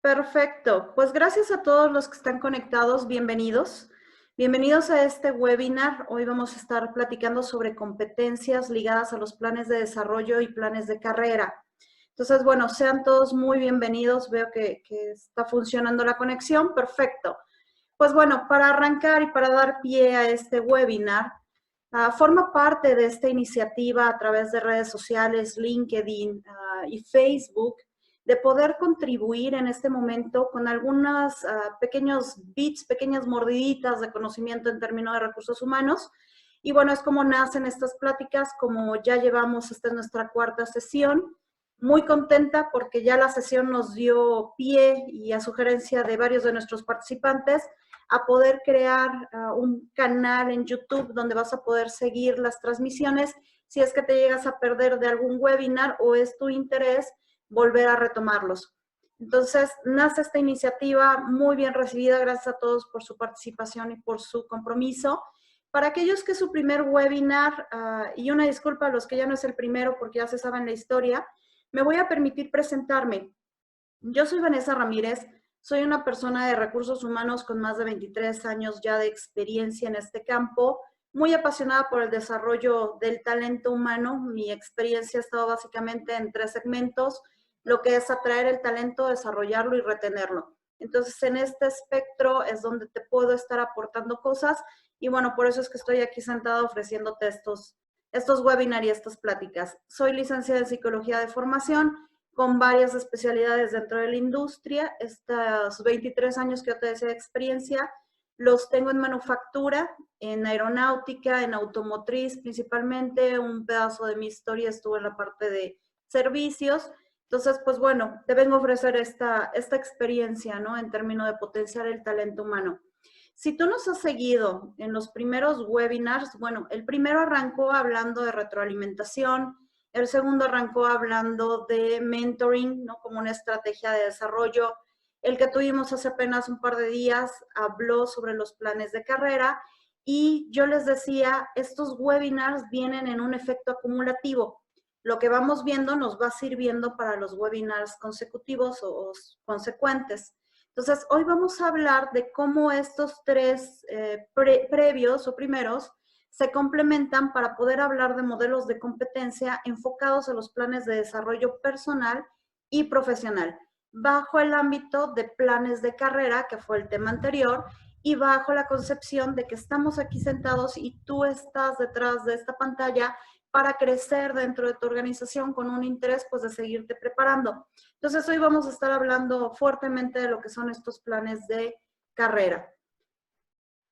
Perfecto. Pues gracias a todos los que están conectados. Bienvenidos. Bienvenidos a este webinar. Hoy vamos a estar platicando sobre competencias ligadas a los planes de desarrollo y planes de carrera. Entonces, bueno, sean todos muy bienvenidos. Veo que está funcionando la conexión. Perfecto. Pues bueno, para arrancar y para dar pie a este webinar, forma parte de esta iniciativa a través de redes sociales, LinkedIn y Facebook, de poder contribuir en este momento con algunos pequeños bits, pequeñas mordiditas de conocimiento en términos de recursos humanos. Y bueno, es como nacen estas pláticas, como ya llevamos, esta es nuestra cuarta sesión. Muy contenta porque ya la sesión nos dio pie y a sugerencia de varios de nuestros participantes a poder crear un canal en YouTube donde vas a poder seguir las transmisiones si es que te llegas a perder de algún webinar o es tu interés volver a retomarlos. Entonces, nace esta iniciativa muy bien recibida. Gracias a todos por su participación y por su compromiso. Para aquellos que es su primer webinar, y una disculpa a los que ya no es el primero porque ya se saben la historia, me voy a permitir presentarme. Yo soy Vanessa Ramírez, soy una persona de recursos humanos con más de 23 años ya de experiencia en este campo, muy apasionada por el desarrollo del talento humano. Mi experiencia ha estado básicamente en tres segmentos, lo que es atraer el talento, desarrollarlo y retenerlo. Entonces, en este espectro es donde te puedo estar aportando cosas y bueno, por eso es que estoy aquí sentada ofreciéndote estos webinars y estas pláticas. Soy licenciada en Psicología de formación, con varias especialidades dentro de la industria. Estos 23 años que yo te decía de experiencia, los tengo en manufactura, en aeronáutica, en automotriz principalmente. Un pedazo de mi historia estuvo en la parte de servicios. Entonces, pues bueno, te vengo a ofrecer esta experiencia, ¿no? En términos de potenciar el talento humano. Si tú nos has seguido en los primeros webinars, bueno, el primero arrancó hablando de retroalimentación, el segundo arrancó hablando de mentoring, ¿no? Como una estrategia de desarrollo. El que tuvimos hace apenas un par de días habló sobre los planes de carrera y yo les decía, estos webinars vienen en un efecto acumulativo. Lo que vamos viendo nos va sirviendo para los webinars consecutivos o consecuentes. Entonces, hoy vamos a hablar de cómo estos tres previos o primeros se complementan para poder hablar de modelos de competencia enfocados en los planes de desarrollo personal y profesional, bajo el ámbito de planes de carrera, que fue el tema anterior, y bajo la concepción de que estamos aquí sentados y tú estás detrás de esta pantalla para crecer dentro de tu organización con un interés pues de seguirte preparando. Entonces hoy vamos a estar hablando fuertemente de lo que son estos planes de carrera.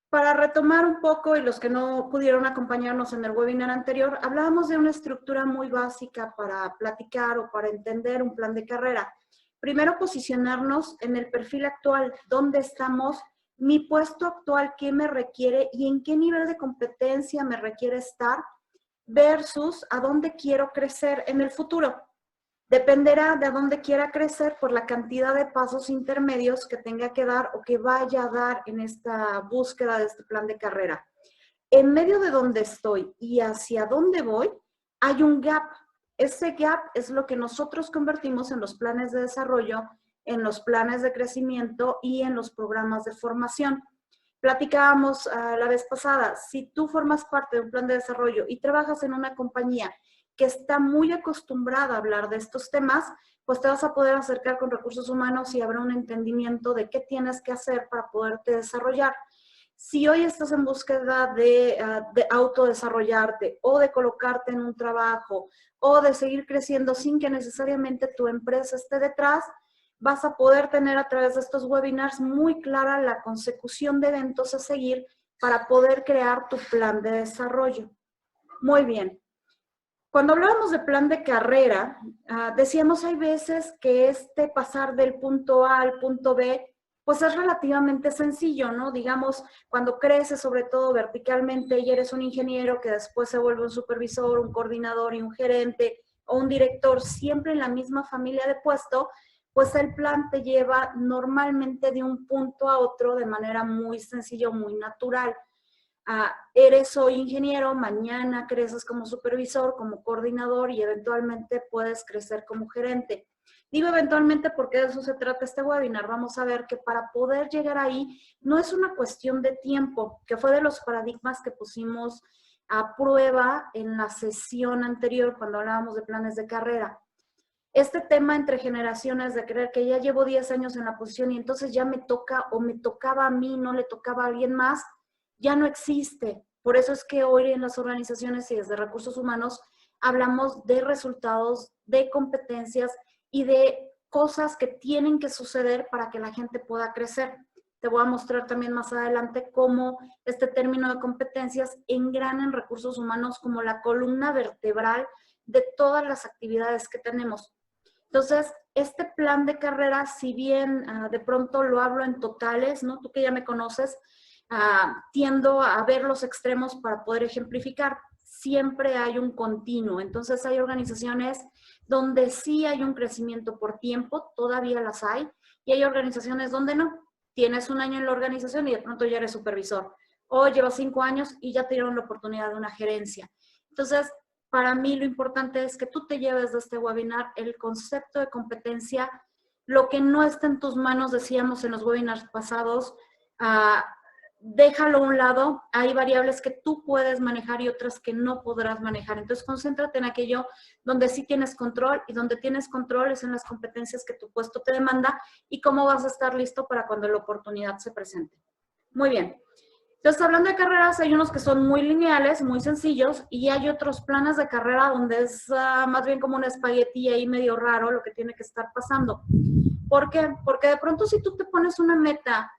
Para retomar un poco, y los que no pudieron acompañarnos en el webinar anterior, hablábamos de una estructura muy básica para platicar o para entender un plan de carrera. Primero, posicionarnos en el perfil actual, dónde estamos, mi puesto actual, qué me requiere y en qué nivel de competencia me requiere estar, versus a dónde quiero crecer en el futuro. Dependerá de a dónde quiera crecer por la cantidad de pasos intermedios que tenga que dar o que vaya a dar en esta búsqueda de este plan de carrera. En medio de donde estoy y hacia dónde voy, hay un gap. Ese gap es lo que nosotros convertimos en los planes de desarrollo, en los planes de crecimiento y en los programas de formación. Platicábamos la vez pasada, si tú formas parte de un plan de desarrollo y trabajas en una compañía que está muy acostumbrada a hablar de estos temas, pues te vas a poder acercar con recursos humanos y habrá un entendimiento de qué tienes que hacer para poderte desarrollar. Si hoy estás en búsqueda de autodesarrollarte o de colocarte en un trabajo o de seguir creciendo sin que necesariamente tu empresa esté detrás, vas a poder tener a través de estos webinars muy clara la consecución de eventos a seguir para poder crear tu plan de desarrollo. Muy bien. Cuando hablábamos de plan de carrera, decíamos hay veces que este pasar del punto A al punto B, pues es relativamente sencillo, ¿no? Digamos, cuando creces sobre todo verticalmente y eres un ingeniero que después se vuelve un supervisor, un coordinador y un gerente o un director, siempre en la misma familia de puesto, pues el plan te lleva normalmente de un punto a otro de manera muy sencilla, muy natural. Eres hoy ingeniero, mañana creces como supervisor, como coordinador y eventualmente puedes crecer como gerente. Digo eventualmente porque de eso se trata este webinar. Vamos a ver que para poder llegar ahí no es una cuestión de tiempo, que fue de los paradigmas que pusimos a prueba en la sesión anterior cuando hablábamos de planes de carrera. Este tema entre generaciones de creer que ya llevo 10 años en la posición y entonces ya me toca o me tocaba a mí, no le tocaba a alguien más, ya no existe. Por eso es que hoy en las organizaciones y desde recursos humanos hablamos de resultados, de competencias y de cosas que tienen que suceder para que la gente pueda crecer. Te voy a mostrar también más adelante cómo este término de competencias engrana en recursos humanos como la columna vertebral de todas las actividades que tenemos. Entonces, este plan de carrera, si bien de pronto lo hablo en totales, ¿no? Tú que ya me conoces, tiendo a ver los extremos para poder ejemplificar. Siempre hay un continuo. Entonces, hay organizaciones donde sí hay un crecimiento por tiempo, todavía las hay, y hay organizaciones donde no. Tienes un año en la organización y de pronto ya eres supervisor. O llevas 5 años y ya te dieron la oportunidad de una gerencia. Entonces, para mí lo importante es que tú te lleves de este webinar el concepto de competencia, lo que no está en tus manos, decíamos en los webinars pasados, déjalo a un lado, hay variables que tú puedes manejar y otras que no podrás manejar. Entonces, concéntrate en aquello donde sí tienes control y donde tienes control es en las competencias que tu puesto te demanda y cómo vas a estar listo para cuando la oportunidad se presente. Muy bien. Entonces, hablando de carreras, hay unos que son muy lineales, muy sencillos, y hay otros planes de carrera donde es más bien como un espagueti ahí medio raro lo que tiene que estar pasando. ¿Por qué? Porque de pronto si tú te pones una meta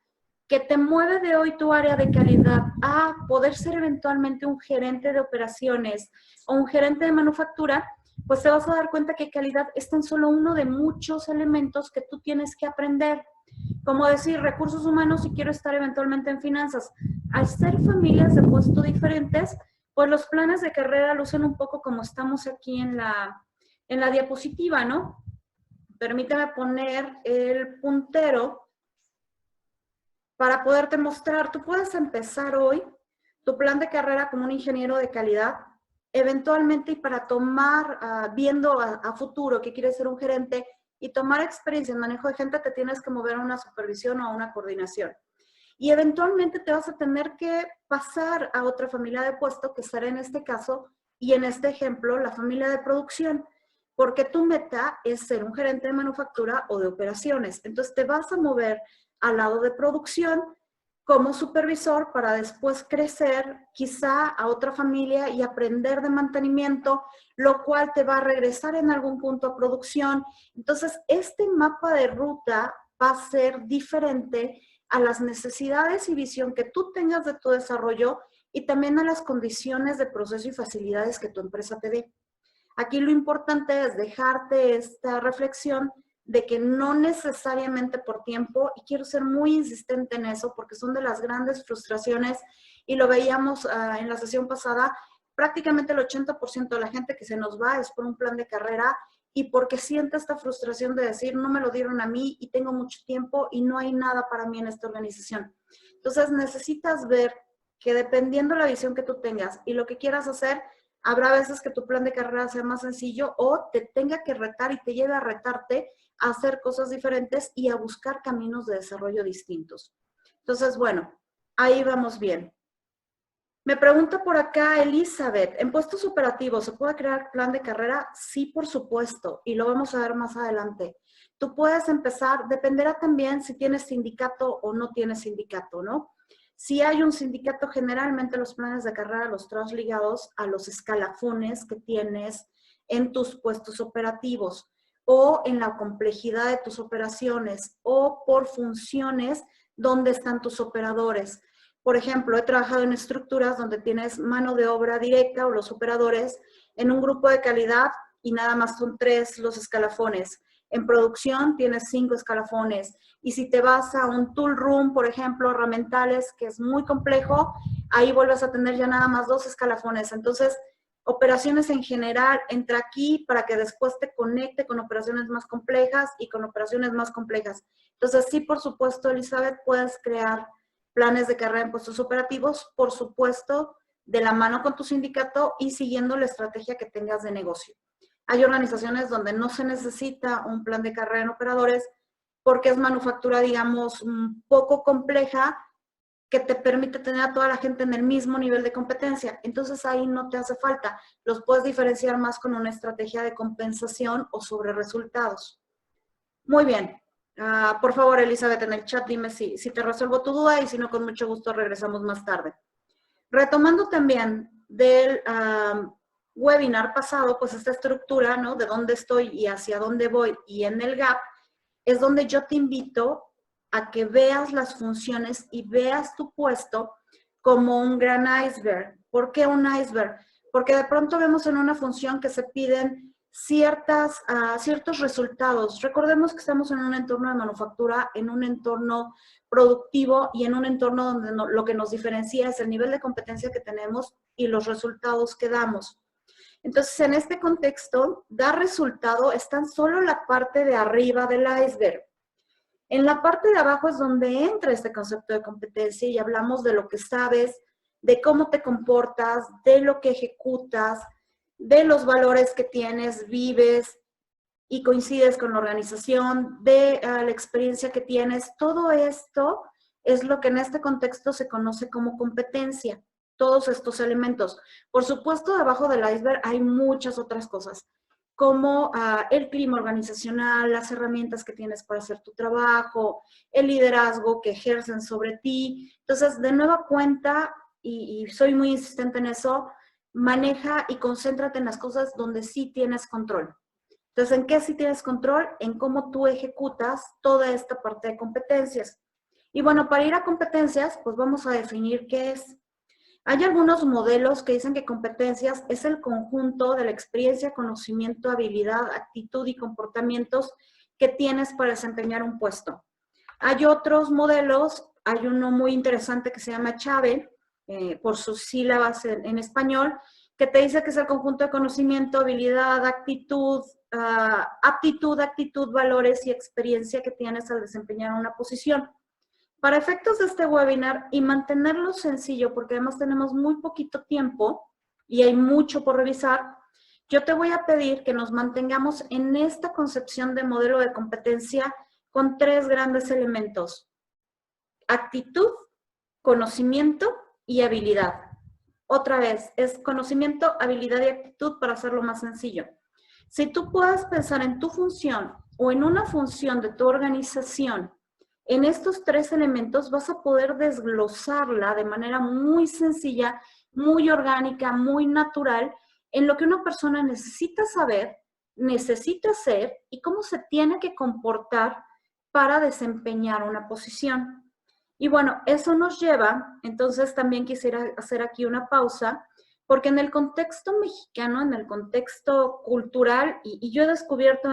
que te mueve de hoy tu área de calidad a poder ser eventualmente un gerente de operaciones o un gerente de manufactura, pues te vas a dar cuenta que calidad está en solo uno de muchos elementos que tú tienes que aprender. Como decir, recursos humanos y quiero estar eventualmente en finanzas. Al ser familias de puesto diferentes, pues los planes de carrera lucen un poco como estamos aquí en la diapositiva, ¿no? Permíteme poner el puntero para poderte mostrar. Tú puedes empezar hoy tu plan de carrera como un ingeniero de calidad, eventualmente y para tomar, viendo a futuro que quieres ser un gerente, y tomar experiencia en manejo de gente, te tienes que mover a una supervisión o a una coordinación. Y eventualmente te vas a tener que pasar a otra familia de puesto, que será en este caso, y en este ejemplo, la familia de producción, porque tu meta es ser un gerente de manufactura o de operaciones. Entonces te vas a mover al lado de producción como supervisor para después crecer quizá a otra familia y aprender de mantenimiento, lo cual te va a regresar en algún punto a producción. Entonces, este mapa de ruta va a ser diferente a las necesidades y visión que tú tengas de tu desarrollo y también a las condiciones de proceso y facilidades que tu empresa te dé. Aquí lo importante es dejarte esta reflexión de que no necesariamente por tiempo, y quiero ser muy insistente en eso porque son de las grandes frustraciones y lo veíamos en la sesión pasada, prácticamente el 80% de la gente que se nos va es por un plan de carrera y porque siente esta frustración de decir no me lo dieron a mí y tengo mucho tiempo y no hay nada para mí en esta organización. Entonces necesitas ver que dependiendo la visión que tú tengas y lo que quieras hacer, habrá veces que tu plan de carrera sea más sencillo o te tenga que retar y te lleve a retarte a hacer cosas diferentes y a buscar caminos de desarrollo distintos. Entonces, bueno, ahí vamos bien. Me pregunta por acá Elizabeth, ¿en puestos operativos se puede crear plan de carrera? Sí, por supuesto, y lo vamos a ver más adelante. Tú puedes empezar, dependerá también si tienes sindicato o no tienes sindicato, ¿no? Si hay un sindicato, generalmente los planes de carrera los traes ligados a los escalafones que tienes en tus puestos operativos o en la complejidad de tus operaciones o por funciones donde están tus operadores. Por ejemplo, he trabajado en estructuras donde tienes mano de obra directa o los operadores en un grupo de calidad y nada más son 3 los escalafones. En producción tienes 5 escalafones. Y si te vas a un tool room, por ejemplo, herramientales, que es muy complejo, ahí vuelves a tener ya nada más 2 escalafones. Entonces, operaciones en general, entra aquí para que después te conecte con operaciones más complejas y con operaciones más complejas. Entonces, sí, por supuesto, Elizabeth, puedes crear planes de carrera en puestos operativos, por supuesto, de la mano con tu sindicato y siguiendo la estrategia que tengas de negocio. Hay organizaciones donde no se necesita un plan de carrera en operadores porque es manufactura, digamos, un poco compleja que te permite tener a toda la gente en el mismo nivel de competencia. Entonces ahí no te hace falta. Los puedes diferenciar más con una estrategia de compensación o sobre resultados. Muy bien. Por favor, Elizabeth, en el chat dime si te resuelvo tu duda y si no, con mucho gusto regresamos más tarde. Retomando también del webinar pasado, pues esta estructura, ¿no? De dónde estoy y hacia dónde voy y en el gap, es donde yo te invito a que veas las funciones y veas tu puesto como un gran iceberg. ¿Por qué un iceberg? Porque de pronto vemos en una función que se piden ciertos resultados. Recordemos que estamos en un entorno de manufactura, en un entorno productivo y en un entorno donde lo que nos diferencia es el nivel de competencia que tenemos y los resultados que damos. Entonces, en este contexto, dar resultado es tan solo la parte de arriba del iceberg. En la parte de abajo es donde entra este concepto de competencia y hablamos de lo que sabes, de cómo te comportas, de lo que ejecutas, de los valores que tienes, vives y coincides con la organización, de la experiencia que tienes. Todo esto es lo que en este contexto se conoce como competencia. Todos estos elementos. Por supuesto, debajo del iceberg hay muchas otras cosas, como el clima organizacional, las herramientas que tienes para hacer tu trabajo, el liderazgo que ejercen sobre ti. Entonces, de nueva cuenta, y soy muy insistente en eso, maneja y concéntrate en las cosas donde sí tienes control. Entonces, ¿en qué sí tienes control? En cómo tú ejecutas toda esta parte de competencias. Y bueno, para ir a competencias, pues vamos a definir qué es. Hay algunos modelos que dicen que competencias es el conjunto de la experiencia, conocimiento, habilidad, actitud y comportamientos que tienes para desempeñar un puesto. Hay otros modelos, hay uno muy interesante que se llama CHAVE, por sus sílabas en español, que te dice que es el conjunto de conocimiento, habilidad, actitud, actitud, valores y experiencia que tienes al desempeñar una posición. Para efectos de este webinar y mantenerlo sencillo, porque además tenemos muy poquito tiempo y hay mucho por revisar, yo te voy a pedir que nos mantengamos en esta concepción de modelo de competencia con tres grandes elementos: actitud, conocimiento y habilidad. Otra vez, es conocimiento, habilidad y actitud para hacerlo más sencillo. Si tú puedes pensar en tu función o en una función de tu organización, en estos tres elementos vas a poder desglosarla de manera muy sencilla, muy orgánica, muy natural, en lo que una persona necesita saber, necesita hacer y cómo se tiene que comportar para desempeñar una posición. Y bueno, eso nos lleva, entonces también quisiera hacer aquí una pausa, porque en el contexto mexicano, en el contexto cultural, y yo he descubierto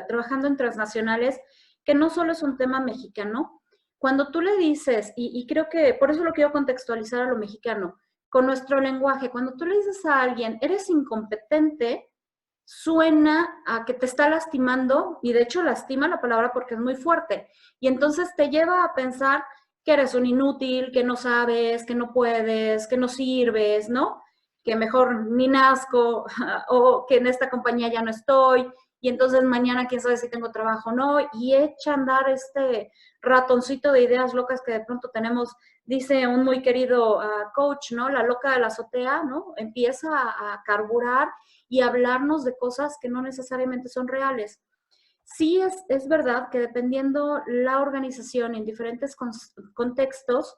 trabajando en transnacionales, que no solo es un tema mexicano. Cuando tú le dices, y creo que por eso lo quiero contextualizar a lo mexicano, con nuestro lenguaje, cuando tú le dices a alguien, eres incompetente, suena a que te está lastimando, y de hecho lastima la palabra porque es muy fuerte, y entonces te lleva a pensar que eres un inútil, que no sabes, que no puedes, que no sirves, ¿no? Que mejor ni nazco, o que en esta compañía ya no estoy, y entonces mañana quién sabe si tengo trabajo o no, y echa a andar este ratoncito de ideas locas que de pronto tenemos. Dice un muy querido coach, ¿no? La loca de la azotea, ¿no? Empieza a carburar y hablarnos de cosas que no necesariamente son reales. Sí es verdad que dependiendo la organización en diferentes contextos,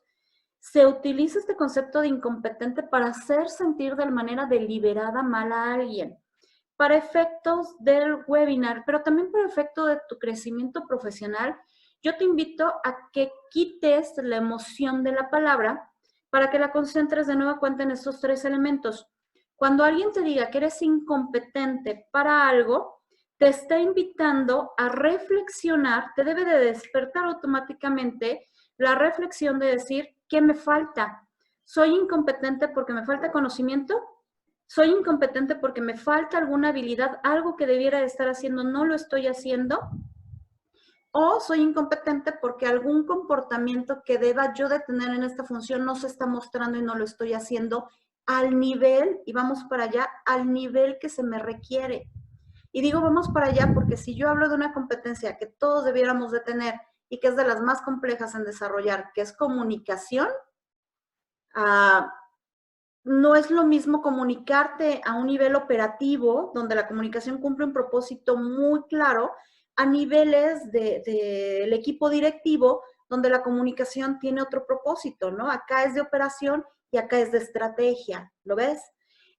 se utiliza este concepto de incompetente para hacer sentir de manera deliberada mal a alguien, para efectos del webinar, pero también para efecto de tu crecimiento profesional. Yo te invito a que quites la emoción de la palabra para que la concentres de nueva cuenta en estos tres elementos. Cuando alguien te diga que eres incompetente para algo, te está invitando a reflexionar, te debe de despertar automáticamente la reflexión de decir, ¿qué me falta? ¿Soy incompetente porque me falta conocimiento? ¿Soy incompetente porque me falta alguna habilidad, algo que debiera de estar haciendo, no lo estoy haciendo? ¿O soy incompetente porque algún comportamiento que deba yo de tener en esta función no se está mostrando y no lo estoy haciendo al nivel, y vamos para allá, al nivel que se me requiere? Y digo, vamos para allá porque si yo hablo de una competencia que todos debiéramos de tener y que es de las más complejas en desarrollar, que es comunicación, no es lo mismo comunicarte a un nivel operativo, donde la comunicación cumple un propósito muy claro, a niveles del equipo directivo, donde la comunicación tiene otro propósito, ¿no? Acá es de operación y acá es de estrategia, ¿lo ves?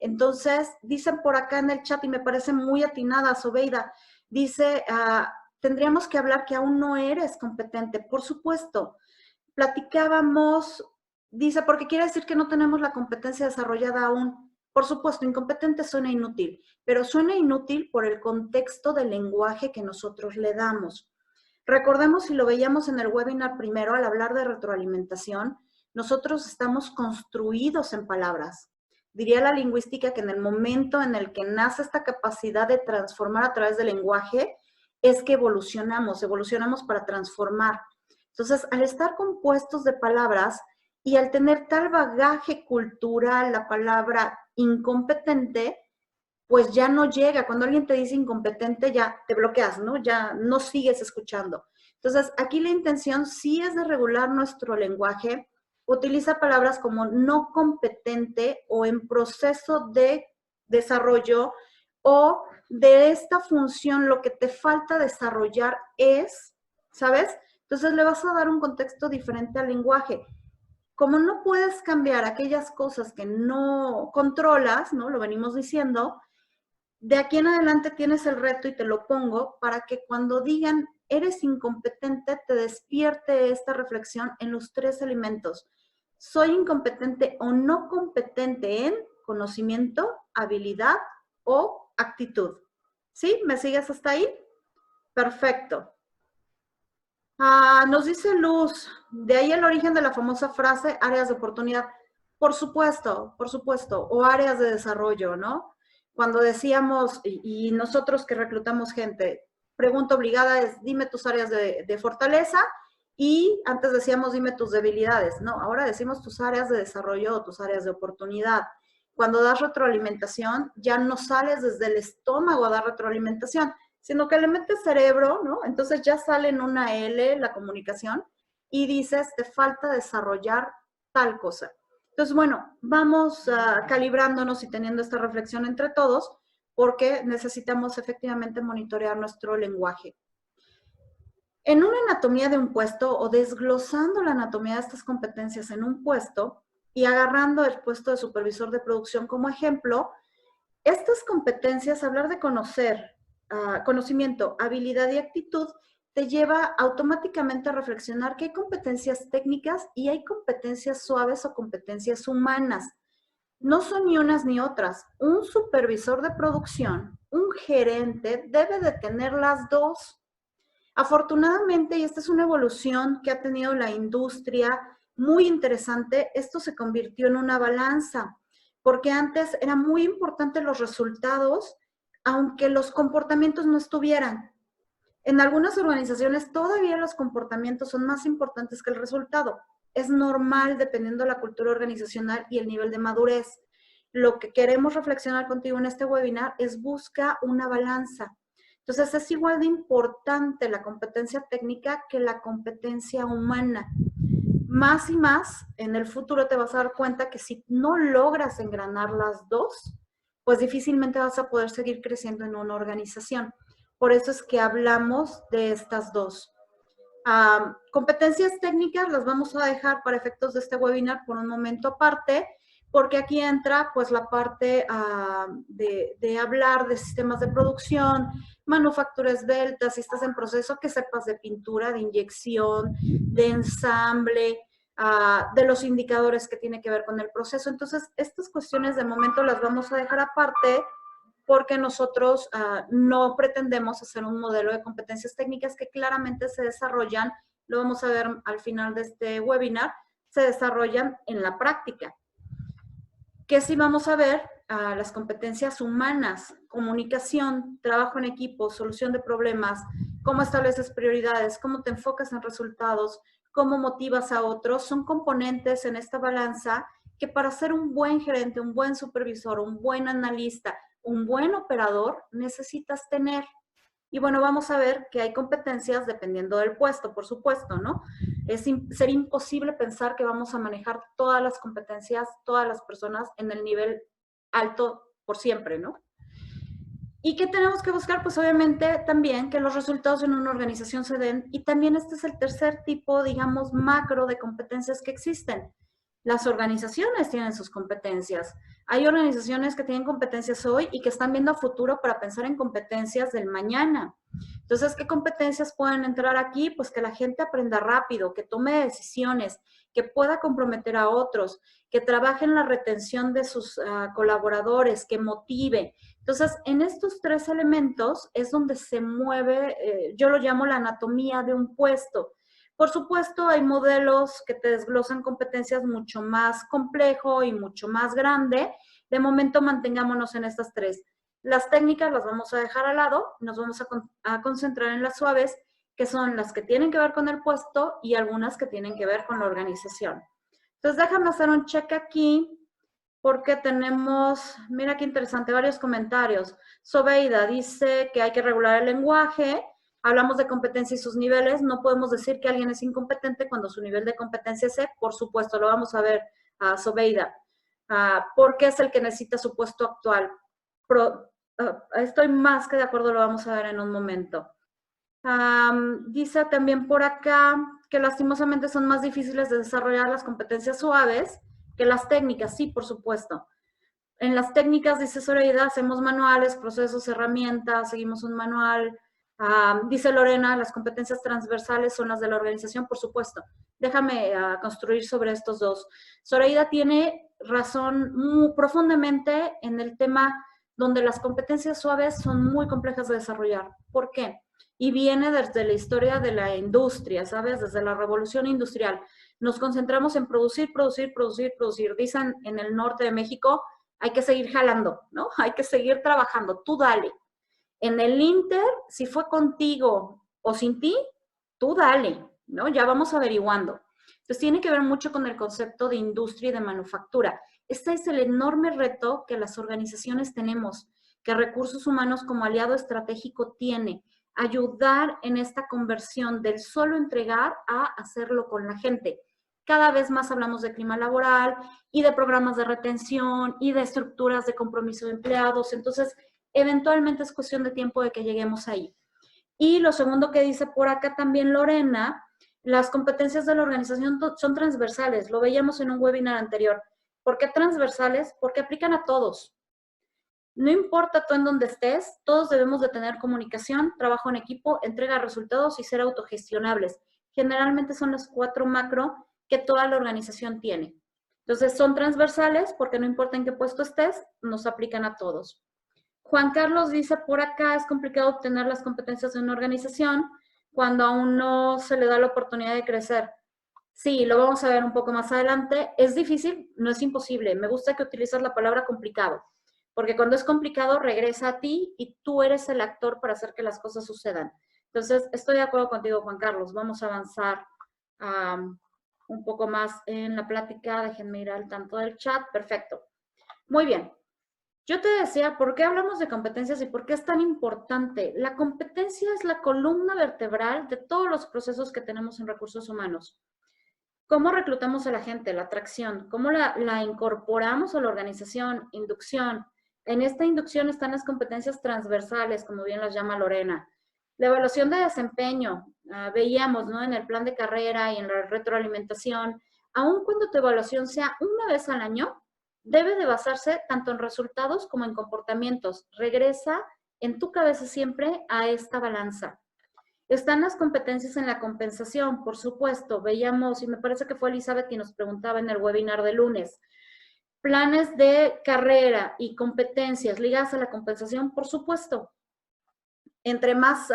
Entonces, dicen por acá en el chat, y me parece muy atinada, Sobeida, dice, tendríamos que hablar que aún no eres competente. Por supuesto, platicábamos, dice, porque quiere decir que no tenemos la competencia desarrollada aún. Por supuesto, incompetente suena inútil, pero suena inútil por el contexto del lenguaje que nosotros le damos. Recordemos, si lo veíamos en el webinar primero, al hablar de retroalimentación, nosotros estamos construidos en palabras. Diría la lingüística que en el momento en el que nace esta capacidad de transformar a través del lenguaje, es que evolucionamos para transformar. Entonces, al estar compuestos de palabras y al tener tal bagaje cultural, la palabra incompetente, pues ya no llega. Cuando alguien te dice incompetente, ya te bloqueas, ¿no? Ya no sigues escuchando. Entonces, aquí la intención sí es de regular nuestro lenguaje. Utiliza palabras como no competente o en proceso de desarrollo o de esta función lo que te falta desarrollar es, ¿sabes? Entonces le vas a dar un contexto diferente al lenguaje. Como no puedes cambiar aquellas cosas que no controlas, ¿no? Lo venimos diciendo, de aquí en adelante tienes el reto y te lo pongo para que cuando digan eres incompetente, te despierte esta reflexión en los tres elementos. Soy incompetente o no competente en conocimiento, habilidad o actitud. ¿Sí? ¿Me sigues hasta ahí? Perfecto. Nos dice Luz, de ahí el origen de la famosa frase áreas de oportunidad. Por supuesto, o áreas de desarrollo, ¿no? Cuando decíamos, y nosotros que reclutamos gente, pregunta obligada es, dime tus áreas de fortaleza, y antes decíamos, dime tus debilidades, ¿no? Ahora decimos tus áreas de desarrollo o tus áreas de oportunidad. Cuando das retroalimentación, ya no sales desde el estómago a dar retroalimentación, sino que le metes cerebro, ¿no? Entonces ya sale en una L la comunicación y dices, te falta desarrollar tal cosa. Entonces, bueno, vamos calibrándonos y teniendo esta reflexión entre todos, porque necesitamos efectivamente monitorear nuestro lenguaje. En una anatomía de un puesto o desglosando la anatomía de estas competencias en un puesto y agarrando el puesto de supervisor de producción como ejemplo, estas competencias, hablar de conocimiento, habilidad y actitud, te lleva automáticamente a reflexionar que hay competencias técnicas y hay competencias suaves o competencias humanas. No son ni unas ni otras. Un supervisor de producción, un gerente, debe de tener las dos. Afortunadamente, y esta es una evolución que ha tenido la industria muy interesante, esto se convirtió en una balanza, porque antes era muy importante los resultados, aunque los comportamientos no estuvieran. En algunas organizaciones todavía los comportamientos son más importantes que el resultado. Es normal dependiendo de la cultura organizacional y el nivel de madurez. Lo que queremos reflexionar contigo en este webinar es busca una balanza. Entonces es igual de importante la competencia técnica que la competencia humana. Más y más en el futuro te vas a dar cuenta que si no logras engranar las dos, pues difícilmente vas a poder seguir creciendo en una organización. Por eso es que hablamos de estas dos. Competencias técnicas las vamos a dejar para efectos de este webinar por un momento aparte, porque aquí entra pues la parte de hablar de sistemas de producción, manufactura esbelta, si estás en proceso, que sepas de pintura, de inyección, de ensamble, de los indicadores que tiene que ver con el proceso. Entonces, estas cuestiones de momento las vamos a dejar aparte, porque nosotros no pretendemos hacer un modelo de competencias técnicas que claramente se desarrollan, lo vamos a ver al final de este webinar, se desarrollan en la práctica. ¿Qué sí vamos a ver? Las competencias humanas, comunicación, trabajo en equipo, solución de problemas, cómo estableces prioridades, cómo te enfocas en resultados, cómo motivas a otros, son componentes en esta balanza que para ser un buen gerente, un buen supervisor, un buen analista, un buen operador necesitas tener. Y bueno, vamos a ver que hay competencias dependiendo del puesto, por supuesto, ¿no? Sería imposible pensar que vamos a manejar todas las competencias, todas las personas en el nivel alto por siempre, ¿no? ¿Y qué tenemos que buscar? Pues obviamente también que los resultados en una organización se den, y también este es el tercer tipo, digamos, macro de competencias que existen. Las organizaciones tienen sus competencias. Hay organizaciones que tienen competencias hoy y que están viendo a futuro para pensar en competencias del mañana. Entonces, ¿qué competencias pueden entrar aquí? Pues que la gente aprenda rápido, que tome decisiones, que pueda comprometer a otros, que trabaje en la retención de sus colaboradores, que motive. Entonces, en estos tres elementos es donde se mueve, yo lo llamo la anatomía de un puesto. Por supuesto, hay modelos que te desglosan competencias mucho más complejo y mucho más grande. De momento, mantengámonos en estas tres. Las técnicas las vamos a dejar al lado, nos vamos a concentrar en las suaves, que son las que tienen que ver con el puesto y algunas que tienen que ver con la organización. Entonces, déjame hacer un check aquí, porque tenemos, mira qué interesante, varios comentarios. Sobeida dice que hay que regular el lenguaje. Hablamos de competencia y sus niveles. No podemos decir que alguien es incompetente cuando su nivel de competencia es C. Por supuesto, lo vamos a ver, Sobeida. Porque es el que necesita su puesto actual. Estoy más que de acuerdo, lo vamos a ver en un momento. Dice también por acá que lastimosamente son más difíciles de desarrollar las competencias suaves que las técnicas. Sí, por supuesto. En las técnicas, dice Zoraida, hacemos manuales, procesos, herramientas, seguimos un manual. Dice Lorena, las competencias transversales son las de la organización, por supuesto. Déjame construir sobre estos dos. Zoraida tiene razón muy profundamente en el tema donde las competencias suaves son muy complejas de desarrollar. ¿Por qué? Y viene desde la historia de la industria, ¿sabes? Desde la revolución industrial. Nos concentramos en producir, producir, producir, producir. Dicen en el norte de México, hay que seguir jalando, ¿no? Hay que seguir trabajando, tú dale. En el Inter, si fue contigo o sin ti, tú dale, ¿no? Ya vamos averiguando. Entonces tiene que ver mucho con el concepto de industria y de manufactura. Este es el enorme reto que las organizaciones tenemos, que Recursos Humanos como aliado estratégico tiene, ayudar en esta conversión del solo entregar a hacerlo con la gente. Cada vez más hablamos de clima laboral y de programas de retención y de estructuras de compromiso de empleados. Entonces, eventualmente es cuestión de tiempo de que lleguemos ahí. Y lo segundo que dice por acá también Lorena, las competencias de la organización son transversales. Lo veíamos en un webinar anterior. ¿Por qué transversales? Porque aplican a todos. No importa tú en dónde estés, todos debemos de tener comunicación, trabajo en equipo, entrega de resultados y ser autogestionables. Generalmente son los 4 macro que toda la organización tiene. Entonces son transversales porque no importa en qué puesto estés, nos aplican a todos. Juan Carlos dice, por acá es complicado obtener las competencias de una organización cuando aún no se le da la oportunidad de crecer. Sí, lo vamos a ver un poco más adelante. Es difícil, no es imposible. Me gusta que utilizas la palabra complicado, porque cuando es complicado regresa a ti y tú eres el actor para hacer que las cosas sucedan. Entonces, estoy de acuerdo contigo, Juan Carlos. Vamos a avanzar un poco más en la plática. Déjenme ir al tanto del chat. Perfecto. Muy bien. Yo te decía, ¿por qué hablamos de competencias y por qué es tan importante? La competencia es la columna vertebral de todos los procesos que tenemos en recursos humanos. ¿Cómo reclutamos a la gente? La atracción. ¿Cómo la incorporamos a la organización? Inducción. En esta inducción están las competencias transversales, como bien las llama Lorena. La evaluación de desempeño. Veíamos, ¿no? En el plan de carrera y en la retroalimentación. Aun cuando tu evaluación sea una vez al año, debe de basarse tanto en resultados como en comportamientos. Regresa en tu cabeza siempre a esta balanza. Están las competencias en la compensación, por supuesto. Veíamos, y me parece que fue Elizabeth quien nos preguntaba en el webinar de lunes, planes de carrera y competencias ligadas a la compensación, por supuesto. Entre más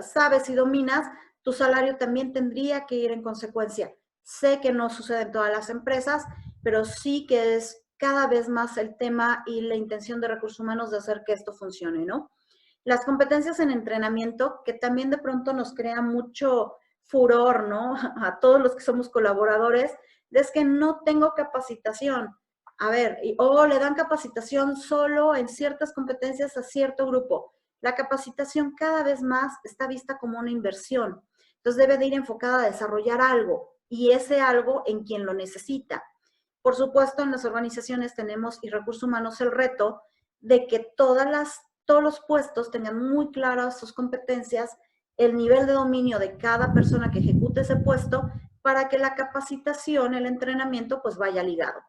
sabes y dominas, tu salario también tendría que ir en consecuencia. Sé que no sucede en todas las empresas, pero sí que es cada vez más el tema y la intención de recursos humanos de hacer que esto funcione, ¿no? Las competencias en entrenamiento, que también de pronto nos crea mucho furor, ¿no? A todos los que somos colaboradores, es que no tengo capacitación. a ver, o le dan capacitación solo en ciertas competencias a cierto grupo. La capacitación cada vez más está vista como una inversión. Entonces debe de ir enfocada a desarrollar algo y ese algo en quien lo necesita. Por supuesto, en las organizaciones tenemos y recursos humanos el reto de que todos los puestos tengan muy claras sus competencias, el nivel de dominio de cada persona que ejecute ese puesto para que la capacitación, el entrenamiento, pues vaya ligado.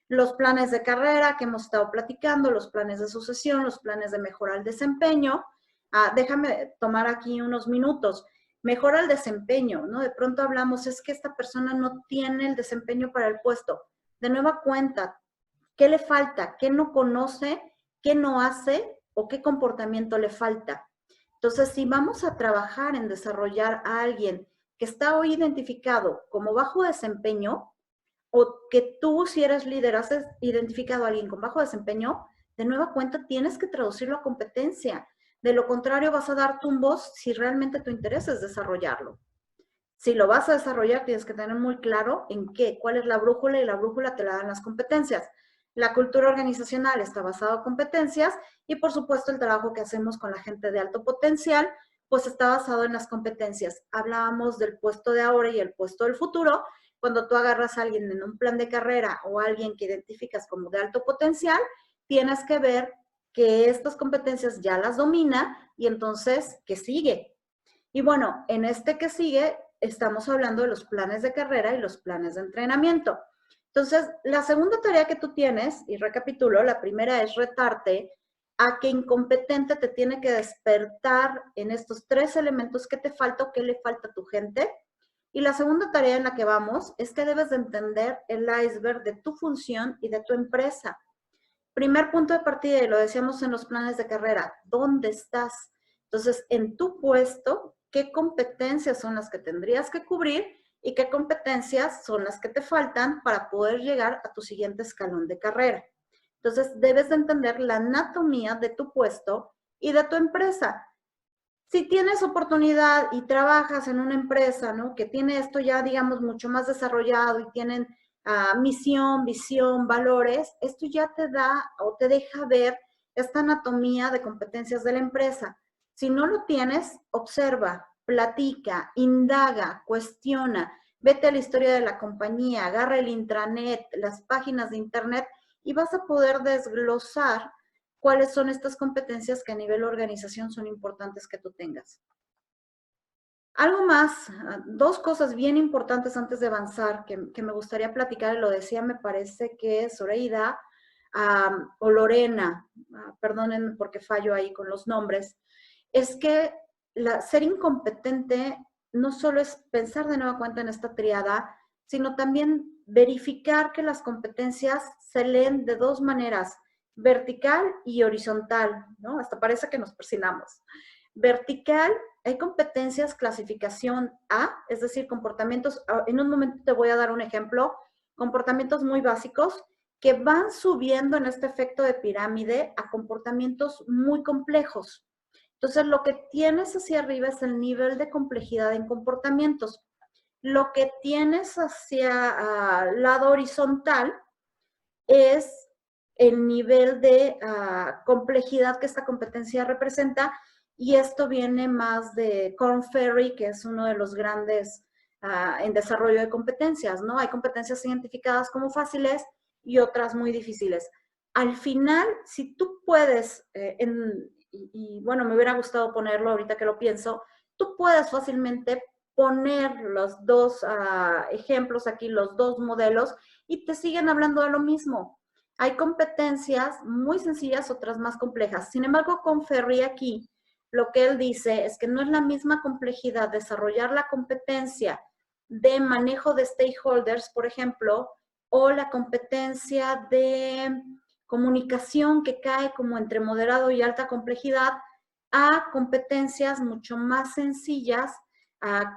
Los planes de carrera que hemos estado platicando, los planes de sucesión, los planes de mejora el desempeño. Déjame tomar aquí unos minutos. Mejora el desempeño, ¿no? De pronto hablamos, es que esta persona no tiene el desempeño para el puesto. De nueva cuenta, ¿qué le falta? ¿Qué no conoce? ¿Qué no hace? ¿O qué comportamiento le falta? Entonces, si vamos a trabajar en desarrollar a alguien que está hoy identificado como bajo desempeño, o que tú, si eres líder, has identificado a alguien con bajo desempeño, de nueva cuenta tienes que traducirlo a competencia. De lo contrario, vas a dar tumbos si realmente tu interés es desarrollarlo. Si lo vas a desarrollar, tienes que tener muy claro en qué, cuál es la brújula, y la brújula te la dan las competencias. La cultura organizacional está basada en competencias y, por supuesto, el trabajo que hacemos con la gente de alto potencial, pues está basado en las competencias. Hablábamos del puesto de ahora y el puesto del futuro. Cuando tú agarras a alguien en un plan de carrera o a alguien que identificas como de alto potencial, tienes que ver que estas competencias ya las domina y entonces, ¿qué sigue? Y bueno, en este que sigue, estamos hablando de los planes de carrera y los planes de entrenamiento. Entonces, la segunda tarea que tú tienes, y recapitulo, la primera es retarte a que incompetente te tiene que despertar en estos 3 elementos que te falta o qué le falta a tu gente. Y la segunda tarea en la que vamos es que debes de entender el iceberg de tu función y de tu empresa. Primer punto de partida, y lo decíamos en los planes de carrera, ¿dónde estás? Entonces, en tu puesto, ¿qué competencias son las que tendrías que cubrir y qué competencias son las que te faltan para poder llegar a tu siguiente escalón de carrera? Entonces, debes de entender la anatomía de tu puesto y de tu empresa. Si tienes oportunidad y trabajas en una empresa, ¿no?, que tiene esto ya, digamos, mucho más desarrollado y tienen misión, visión, valores, esto ya te da o te deja ver esta anatomía de competencias de la empresa. Si no lo tienes, observa, platica, indaga, cuestiona, vete a la historia de la compañía, agarra el intranet, las páginas de internet y vas a poder desglosar cuáles son estas competencias que a nivel organización son importantes que tú tengas. Algo más, 2 cosas bien importantes antes de avanzar que me gustaría platicar, lo decía, me parece que es Zoraida o Lorena, perdónenme porque fallo ahí con los nombres, es que ser incompetente no solo es pensar de nueva cuenta en esta triada, sino también verificar que las competencias se leen de 2 maneras, vertical y horizontal, ¿no? Hasta parece que nos persinamos. Vertical, hay competencias clasificación A, es decir, comportamientos, en un momento te voy a dar un ejemplo, comportamientos muy básicos que van subiendo en este efecto de pirámide a comportamientos muy complejos. Entonces, lo que tienes hacia arriba es el nivel de complejidad en comportamientos. Lo que tienes hacia lado horizontal es el nivel de complejidad que esta competencia representa, y esto viene más de Korn Ferry, que es uno de los grandes en desarrollo de competencias, ¿no? Hay competencias identificadas como fáciles y otras muy difíciles. Al final, si tú puedes, y bueno, me hubiera gustado ponerlo ahorita que lo pienso, tú puedes fácilmente poner los 2 ejemplos aquí, los 2 modelos, y te siguen hablando de lo mismo. Hay competencias muy sencillas, otras más complejas. Sin embargo, con Ferry aquí, lo que él dice es que no es la misma complejidad desarrollar la competencia de manejo de stakeholders, por ejemplo, o la competencia de comunicación que cae como entre moderado y alta complejidad, a competencias mucho más sencillas,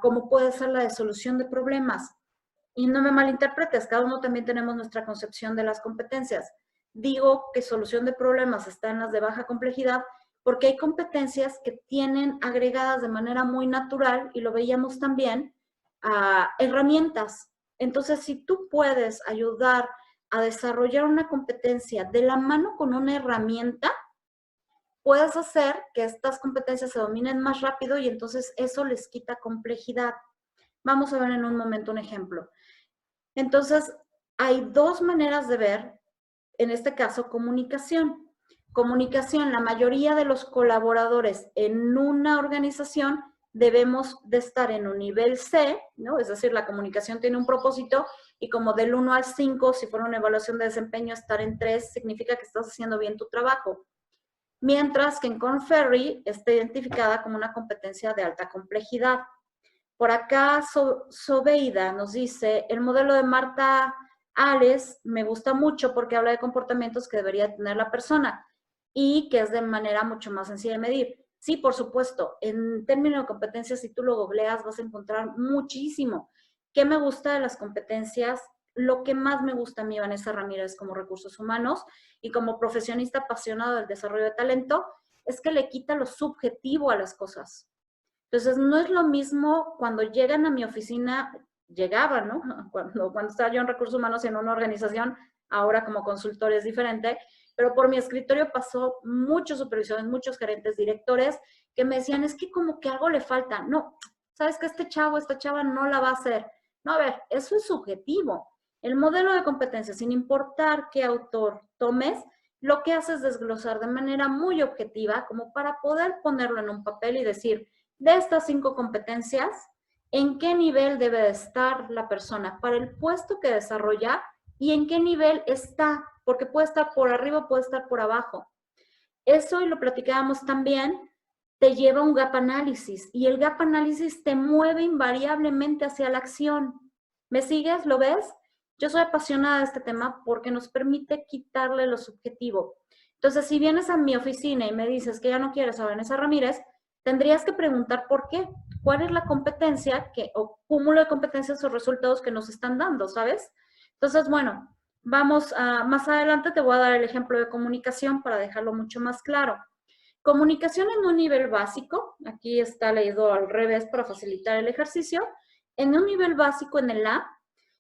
como puede ser la de solución de problemas. Y no me malinterpretes, cada uno también tenemos nuestra concepción de las competencias. Digo que solución de problemas está en las de baja complejidad porque hay competencias que tienen agregadas de manera muy natural, y lo veíamos también, herramientas. Entonces, si tú puedes ayudar a desarrollar una competencia de la mano con una herramienta, puedes hacer que estas competencias se dominen más rápido y entonces eso les quita complejidad. Vamos a ver en un momento un ejemplo. Entonces, hay dos maneras de ver, en este caso, comunicación. Comunicación, la mayoría de los colaboradores en una organización debemos de estar en un nivel C, ¿no? Es decir, la comunicación tiene un propósito y como del 1 al 5, si fuera una evaluación de desempeño, estar en 3 significa que estás haciendo bien tu trabajo. Mientras que en Korn Ferry está identificada como una competencia de alta complejidad. Por acá, Sobeida nos dice, el modelo de Marta Ales me gusta mucho porque habla de comportamientos que debería tener la persona y que es de manera mucho más sencilla de medir. Sí, por supuesto, en términos de competencias, si tú lo googleas, vas a encontrar muchísimo. ¿Qué me gusta de las competencias? Lo que más me gusta a mí, Vanessa Ramírez, como recursos humanos y como profesionista apasionado del desarrollo de talento, es que le quita lo subjetivo a las cosas. Entonces, no es lo mismo cuando llegan a mi oficina, llegaban, ¿no? Cuando estaba yo en recursos humanos en una organización, ahora como consultor es diferente, pero por mi escritorio pasó muchos supervisores, muchos gerentes, directores, que me decían, es que como que algo le falta. No, sabes que este chavo, esta chava no la va a hacer. No, a ver, eso es subjetivo. El modelo de competencia, sin importar qué autor tomes, lo que hace es desglosar de manera muy objetiva, como para poder ponerlo en un papel y decir, de estas 5 competencias, ¿en qué nivel debe de estar la persona para el puesto que desarrolla y en qué nivel está? Porque puede estar por arriba, puede estar por abajo. Eso, y lo platicábamos también, te lleva a un gap análisis y el gap análisis te mueve invariablemente hacia la acción. ¿Me sigues? ¿Lo ves? Yo soy apasionada de este tema porque nos permite quitarle lo subjetivo. Entonces, si vienes a mi oficina y me dices que ya no quieres a Vanessa Ramírez, tendrías que preguntar por qué. ¿Cuál es la competencia o cúmulo de competencias o resultados que nos están dando, sabes? Entonces, bueno, vamos a, más adelante te voy a dar el ejemplo de comunicación para dejarlo mucho más claro. Comunicación en un nivel básico, aquí está leído al revés para facilitar el ejercicio. En un nivel básico, en el A,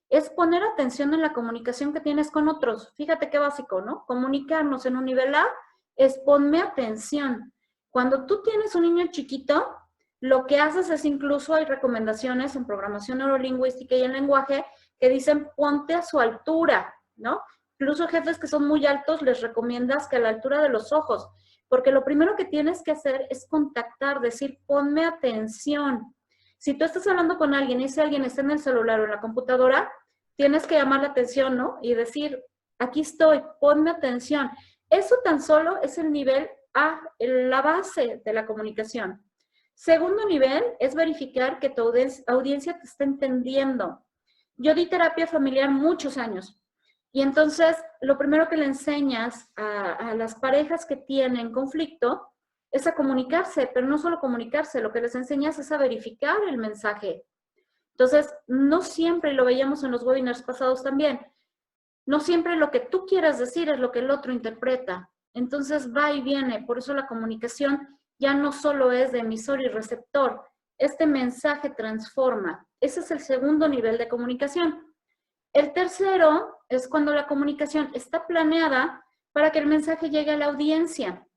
es poner atención en la comunicación que tienes con otros. Fíjate qué básico, ¿no? Comunicarnos en un nivel A es ponme atención. Cuando tú tienes un niño chiquito, lo que haces es incluso hay recomendaciones en programación neurolingüística y en lenguaje que dicen ponte a su altura, ¿no? Incluso jefes que son muy altos les recomiendas que a la altura de los ojos, porque lo primero que tienes que hacer es contactar, decir ponme atención. Si tú estás hablando con alguien y si alguien está en el celular o en la computadora, tienes que llamar la atención, ¿no? Y decir, aquí estoy, ponme atención. Eso tan solo es el nivel A, la base de la comunicación. Segundo nivel es verificar que tu audiencia te está entendiendo. Yo di terapia familiar muchos años y entonces lo primero que le enseñas a las parejas que tienen conflicto es a comunicarse, pero no solo comunicarse, lo que les enseñas es a verificar el mensaje. Entonces, no siempre, lo veíamos en los webinars pasados también, no siempre lo que tú quieras decir es lo que el otro interpreta. Entonces va y viene, por eso la comunicación ya no solo es de emisor y receptor, este mensaje transforma. Ese es el segundo nivel de comunicación. El tercero es cuando la comunicación está planeada para que el mensaje llegue a la audiencia.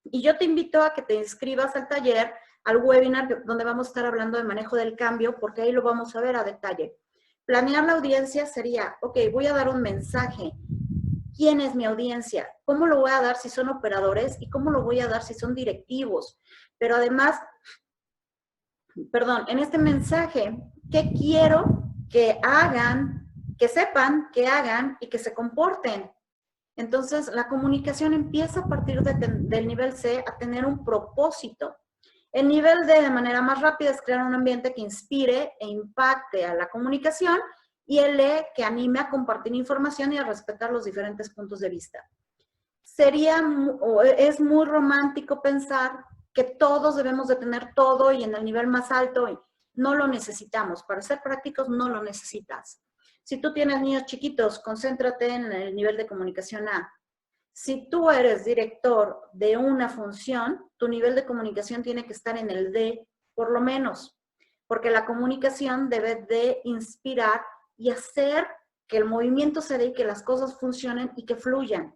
Y yo te invito a que te inscribas al taller, al webinar, donde vamos a estar hablando de manejo del cambio, porque ahí lo vamos a ver a detalle. Planear la audiencia sería, ok, voy a dar un mensaje. ¿Quién es mi audiencia? ¿Cómo lo voy a dar si son operadores? ¿Y cómo lo voy a dar si son directivos? Pero además, perdón, en este mensaje, ¿qué quiero que hagan, que sepan, que hagan y que se comporten? Entonces, la comunicación empieza a partir del nivel C a tener un propósito. El nivel D, de manera más rápida, es crear un ambiente que inspire e impacte a la comunicación, y el E, que anime a compartir información y a respetar los diferentes puntos de vista. Es muy romántico pensar que todos debemos de tener todo y en el nivel más alto, y no lo necesitamos. Para ser prácticos, no lo necesitas. Si tú tienes niños chiquitos, concéntrate en el nivel de comunicación A. Si tú eres director de una función, tu nivel de comunicación tiene que estar en el D, por lo menos, porque la comunicación debe de inspirar y hacer que el movimiento se dé y que las cosas funcionen y que fluyan.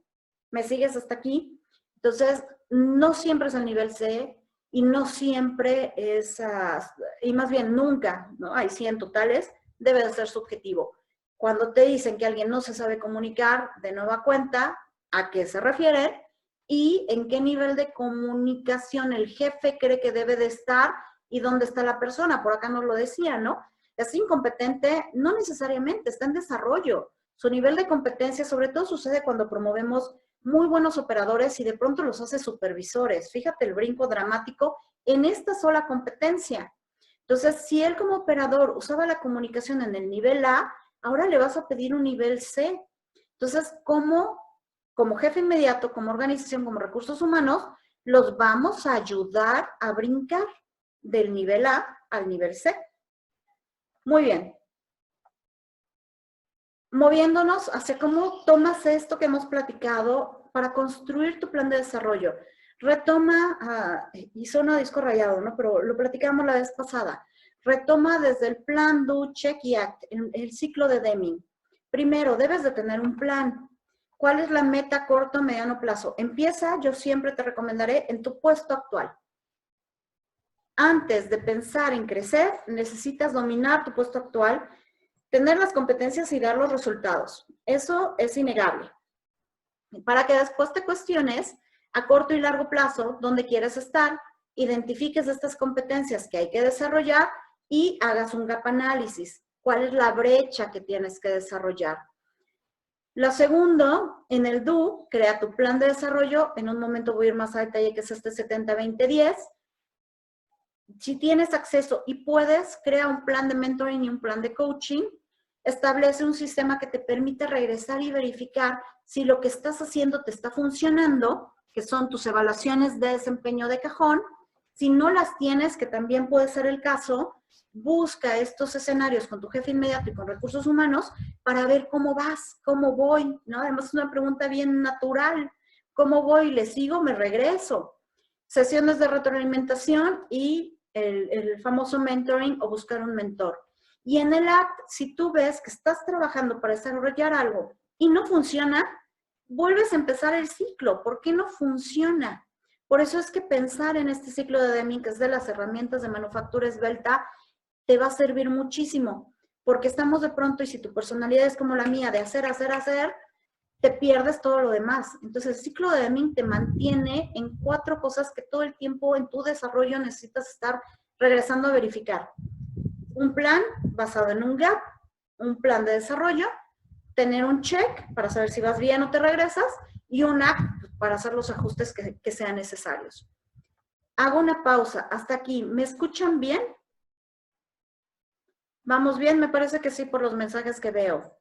¿Me sigues hasta aquí? Entonces, no siempre es el nivel C y no siempre es, y más bien nunca, ¿no? Hay 100 totales, debe de ser subjetivo. Cuando te dicen que alguien no se sabe comunicar, de nueva cuenta, ¿a qué se refiere? Y en qué nivel de comunicación el jefe cree que debe de estar y dónde está la persona. Por acá nos lo decía, ¿no? Es incompetente, no necesariamente, está en desarrollo. Su nivel de competencia, sobre todo sucede cuando promovemos muy buenos operadores y de pronto los hace supervisores. Fíjate el brinco dramático en esta sola competencia. Entonces, si él como operador usaba la comunicación en el nivel A, ahora le vas a pedir un nivel C. Entonces, como jefe inmediato, como organización, como recursos humanos, los vamos a ayudar a brincar del nivel A al nivel C. Muy bien. Moviéndonos hacia cómo tomas esto que hemos platicado para construir tu plan de desarrollo. Retoma, y suena disco rayado, ¿no? Pero lo platicamos la vez pasada. Retoma desde el plan, do, check y act, el ciclo de Deming. Primero, debes de tener un plan. ¿Cuál es la meta corto, mediano plazo? Empieza, yo siempre te recomendaré, en tu puesto actual. Antes de pensar en crecer, necesitas dominar tu puesto actual, tener las competencias y dar los resultados. Eso es innegable. Para que después te cuestiones a corto y largo plazo dónde quieres estar, identifiques estas competencias que hay que desarrollar y hagas un gap análisis. ¿Cuál es la brecha que tienes que desarrollar? Lo segundo, en el DO, crea tu plan de desarrollo. En un momento voy a ir más a detalle que es este 70-20-10. Si tienes acceso y puedes, crea un plan de mentoring y un plan de coaching. Establece un sistema que te permite regresar y verificar si lo que estás haciendo te está funcionando, que son tus evaluaciones de desempeño de cajón. Si no las tienes, que también puede ser el caso, busca estos escenarios con tu jefe inmediato y con recursos humanos para ver cómo vas, cómo voy, ¿no? Además es una pregunta bien natural. ¿Cómo voy? ¿Le sigo? ¿Me regreso? Sesiones de retroalimentación y el famoso mentoring o buscar un mentor. Y en el ACT, si tú ves que estás trabajando para desarrollar algo y no funciona, vuelves a empezar el ciclo. ¿Por qué no funciona? Por eso es que pensar en este ciclo de Deming, que es de las herramientas de manufactura esbelta, te va a servir muchísimo. Porque estamos de pronto, y si tu personalidad es como la mía, de hacer, te pierdes todo lo demás. Entonces, el ciclo de Deming te mantiene en 4 cosas que todo el tiempo en tu desarrollo necesitas estar regresando a verificar. Un plan basado en un gap, un plan de desarrollo, tener un check para saber si vas bien o te regresas y un act para hacer los ajustes que sean necesarios. Hago una pausa. Hasta aquí. ¿Me escuchan bien? ¿Vamos bien? Me parece que sí por los mensajes que veo.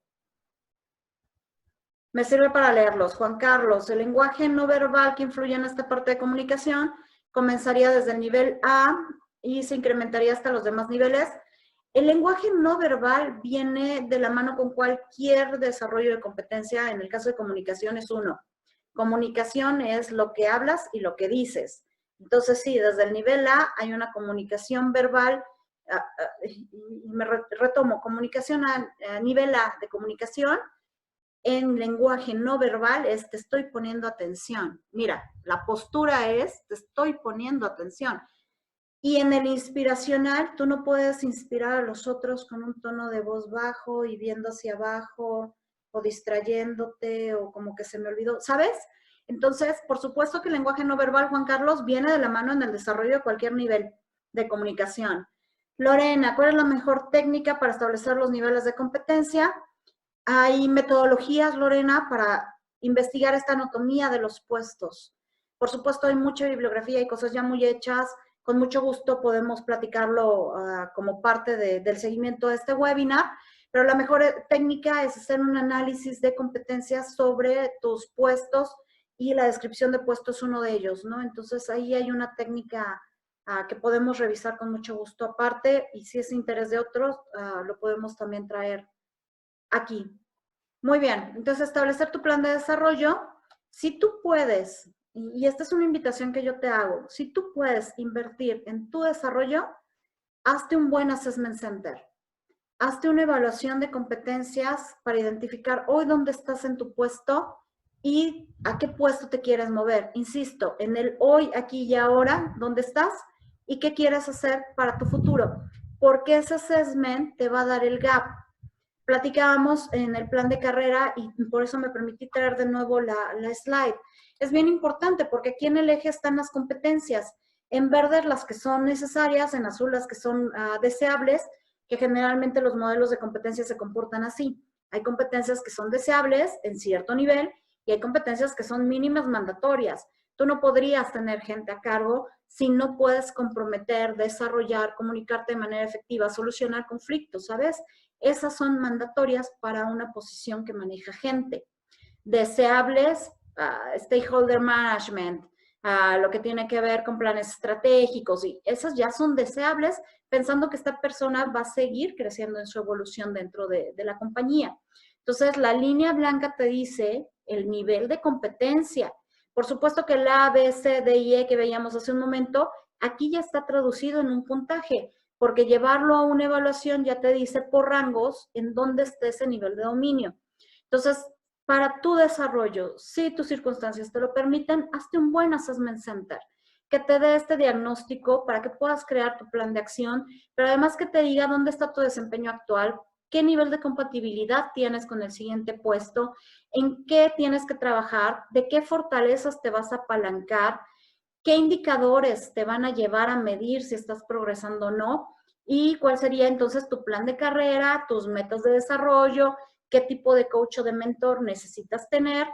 Me sirve para leerlos. Juan Carlos, el lenguaje no verbal que influye en esta parte de comunicación comenzaría desde el nivel A y se incrementaría hasta los demás niveles. El lenguaje no verbal viene de la mano con cualquier desarrollo de competencia. En el caso de comunicación es uno. Comunicación es lo que hablas y lo que dices. Entonces sí, desde el nivel A hay una comunicación verbal. Y me retomo, comunicación a nivel A de comunicación. En lenguaje no verbal es te estoy poniendo atención. Mira, la postura es te estoy poniendo atención. Y en el inspiracional, tú no puedes inspirar a los otros con un tono de voz bajo y viendo hacia abajo o distrayéndote o como que se me olvidó, ¿sabes? Entonces, por supuesto que el lenguaje no verbal, Juan Carlos, viene de la mano en el desarrollo de cualquier nivel de comunicación. Lorena, ¿cuál es la mejor técnica para establecer los niveles de competencia? Hay metodologías, Lorena, para investigar esta anatomía de los puestos. Por supuesto, hay mucha bibliografía y cosas ya muy hechas. Con mucho gusto podemos platicarlo como parte del seguimiento de este webinar, pero la mejor técnica es hacer un análisis de competencias sobre tus puestos y la descripción de puestos es uno de ellos, ¿no? Entonces, ahí hay una técnica que podemos revisar con mucho gusto aparte y si es interés de otros, lo podemos también traer aquí. Muy bien, entonces establecer tu plan de desarrollo. Si tú puedes, y esta es una invitación que yo te hago, si tú puedes invertir en tu desarrollo, hazte un buen assessment center. hazte una evaluación de competencias para identificar hoy dónde estás en tu puesto y a qué puesto te quieres mover. Insisto, en el hoy, aquí y ahora, dónde estás y qué quieres hacer para tu futuro. Porque ese assessment te va a dar el gap. Platicábamos en el plan de carrera y por eso me permití traer de nuevo la slide. Es bien importante porque aquí en el eje están las competencias. En verde las que son necesarias, en azul las que son deseables, que generalmente los modelos de competencias se comportan así. Hay competencias que son deseables en cierto nivel y hay competencias que son mínimas mandatorias. Tú no podrías tener gente a cargo si no puedes comprometer, desarrollar, comunicarte de manera efectiva, solucionar conflictos, ¿sabes? Esas son mandatorias para una posición que maneja gente. Deseables, stakeholder management, lo que tiene que ver con planes estratégicos, y esas ya son deseables pensando que esta persona va a seguir creciendo en su evolución dentro de la compañía. Entonces, la línea blanca te dice el nivel de competencia. Por supuesto que el A, B, C, D y E que veíamos hace un momento, aquí ya está traducido en un puntaje, porque llevarlo a una evaluación ya te dice por rangos en dónde esté ese nivel de dominio. Entonces, para tu desarrollo, si tus circunstancias te lo permiten, hazte un buen assessment center que te dé este diagnóstico para que puedas crear tu plan de acción, pero además que te diga dónde está tu desempeño actual, qué nivel de compatibilidad tienes con el siguiente puesto, en qué tienes que trabajar, de qué fortalezas te vas a apalancar, qué indicadores te van a llevar a medir si estás progresando o no, y cuál sería entonces tu plan de carrera, tus metas de desarrollo, qué tipo de coach o de mentor necesitas tener.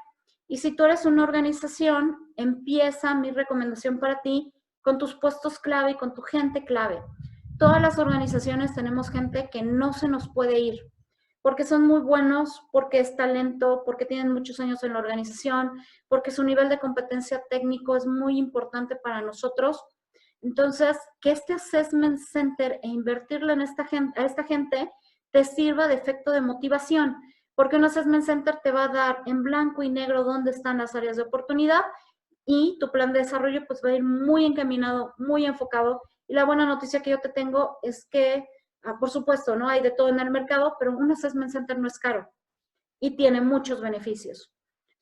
Y si tú eres una organización, empieza mi recomendación para ti con tus puestos clave y con tu gente clave. Todas las organizaciones tenemos gente que no se nos puede ir, porque son muy buenos, porque es talento, porque tienen muchos años en la organización, porque su nivel de competencia técnico es muy importante para nosotros. Entonces, que este assessment center e invertirle en a esta gente te sirva de efecto de motivación, porque un assessment center te va a dar en blanco y negro dónde están las áreas de oportunidad y tu plan de desarrollo pues va a ir muy encaminado, muy enfocado. Y la buena noticia que yo te tengo es que, por supuesto, ¿no? Hay de todo en el mercado, pero un assessment center no es caro y tiene muchos beneficios.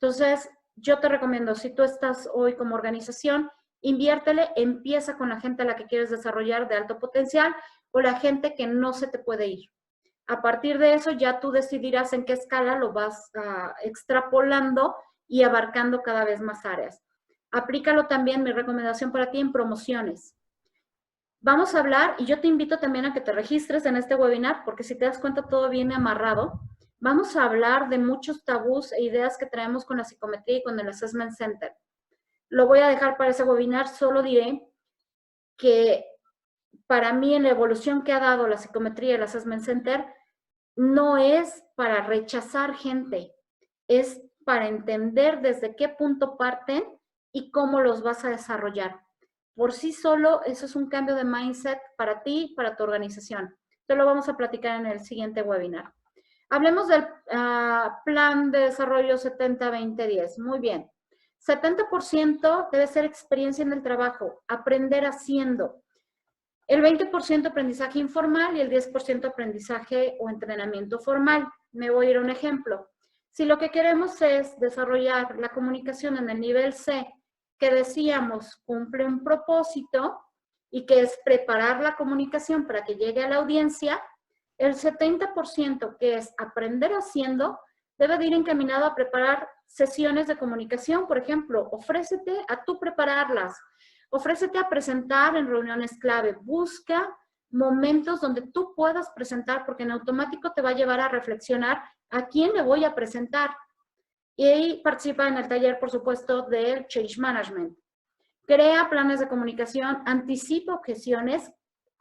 Entonces, yo te recomiendo, si tú estás hoy como organización, inviértele, empieza con la gente a la que quieres desarrollar de alto potencial o la gente que no se te puede ir. A partir de eso ya tú decidirás en qué escala lo vas extrapolando y abarcando cada vez más áreas. Aplícalo también, mi recomendación para ti, en promociones. Vamos a hablar, y yo te invito también a que te registres en este webinar, porque si te das cuenta todo viene amarrado. Vamos a hablar de muchos tabús e ideas que traemos con la psicometría y con el Assessment Center. Lo voy a dejar para ese webinar, solo diré que para mí en la evolución que ha dado la psicometría y el Assessment Center, no es para rechazar gente, es para entender desde qué punto parten y cómo los vas a desarrollar. Por sí solo, eso es un cambio de mindset para ti, para tu organización. Esto lo vamos a platicar en el siguiente webinar. Hablemos del plan de desarrollo 70-20-10. Muy bien. 70% debe ser experiencia en el trabajo, aprender haciendo. El 20% aprendizaje informal y el 10% aprendizaje o entrenamiento formal. Me voy a ir a un ejemplo. Si lo que queremos es desarrollar la comunicación en el nivel C, que decíamos cumple un propósito y que es preparar la comunicación para que llegue a la audiencia, el 70% que es aprender haciendo debe de ir encaminado a preparar sesiones de comunicación. Por ejemplo, ofrécete a tú prepararlas. Ofrécete a presentar en reuniones clave. Busca momentos donde tú puedas presentar, porque en automático te va a llevar a reflexionar a quién le voy a presentar. Y ahí participa en el taller, por supuesto, del Change Management. Crea planes de comunicación, anticipa objeciones.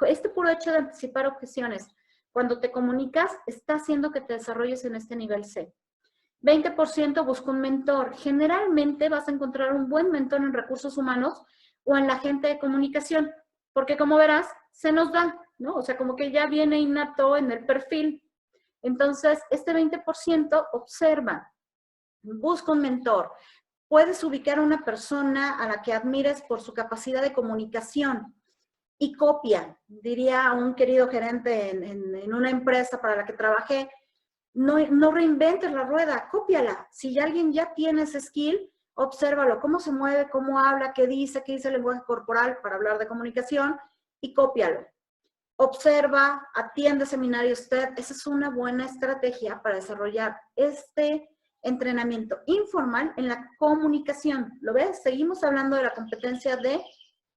Este puro hecho de anticipar objeciones, cuando te comunicas, está haciendo que te desarrolles en este nivel C. 20% busca un mentor. Generalmente vas a encontrar un buen mentor en recursos humanos o en la gente de comunicación, porque como verás, se nos da, ¿no? O sea, como que ya viene innato en el perfil. Entonces, este 20% observa, busca un mentor. Puedes ubicar a una persona a la que admires por su capacidad de comunicación y copia. Diría un querido gerente en una empresa para la que trabajé, no reinventes la rueda, cópiala. Si alguien ya tiene ese skill, obsérvalo, cómo se mueve, cómo habla, qué dice el lenguaje corporal para hablar de comunicación y cópialo. Observa, atiende seminarios TED. Esa es una buena estrategia para desarrollar este entrenamiento informal en la comunicación. ¿Lo ves? Seguimos hablando de la competencia de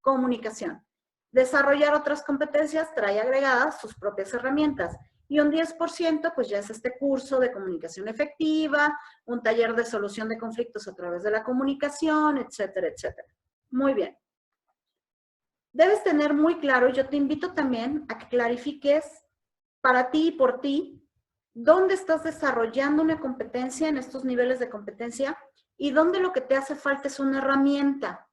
comunicación. Desarrollar otras competencias trae agregadas sus propias herramientas. Y un 10% pues ya es este curso de comunicación efectiva, un taller de solución de conflictos a través de la comunicación, etcétera, etcétera. Muy bien. Debes tener muy claro, yo te invito también a que clarifiques para ti y por ti, dónde estás desarrollando una competencia en estos niveles de competencia y dónde lo que te hace falta es una herramienta.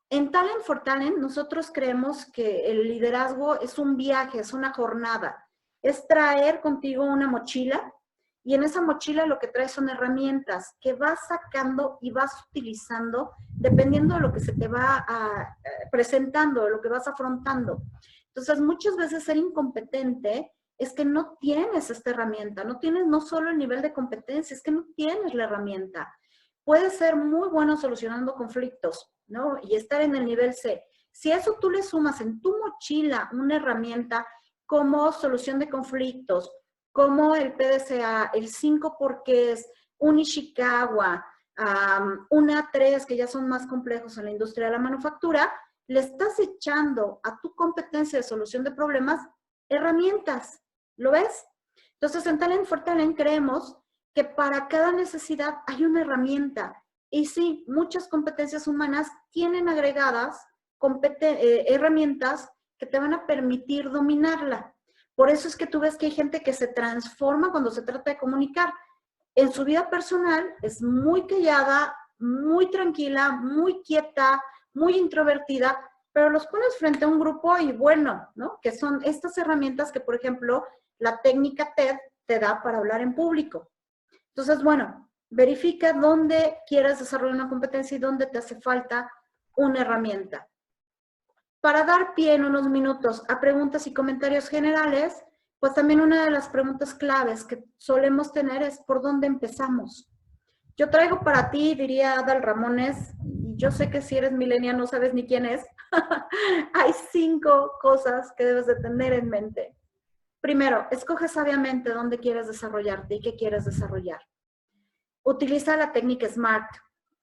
En Talent for Talent, nosotros creemos que el liderazgo es un viaje, es una jornada. Es traer contigo una mochila y en esa mochila lo que traes son herramientas que vas sacando y vas utilizando dependiendo de lo que se te va presentando, de lo que vas afrontando. Entonces, muchas veces ser incompetente es que no tienes esta herramienta, no tienes no solo el nivel de competencia, es que no tienes la herramienta. Puedes ser muy bueno solucionando conflictos, ¿no? Y estar en el nivel C. Si a eso tú le sumas en tu mochila una herramienta como solución de conflictos, como el PDCA, el 5 porqués, un Ishikawa, una 3 que ya son más complejos en la industria de la manufactura, le estás echando a tu competencia de solución de problemas herramientas. ¿Lo ves? Entonces, en Talent for Talent creemos que para cada necesidad hay una herramienta. Y sí, muchas competencias humanas tienen agregadas herramientas que te van a permitir dominarla. Por eso es que tú ves que hay gente que se transforma cuando se trata de comunicar. En su vida personal es muy callada, muy tranquila, muy quieta, muy introvertida, pero los pones frente a un grupo y bueno, ¿no? Que son estas herramientas que, por ejemplo, la técnica TED te da para hablar en público. Entonces, bueno, verifica dónde quieres desarrollar una competencia y dónde te hace falta una herramienta. Para dar pie en unos minutos a preguntas y comentarios generales, pues también una de las preguntas claves que solemos tener es ¿por dónde empezamos? Yo traigo para ti, diría Adal Ramones, y yo sé que si eres millennial no sabes ni quién es, hay 5 cosas que debes de tener en mente. Primero, escoge sabiamente dónde quieres desarrollarte y qué quieres desarrollar. Utiliza la técnica SMART.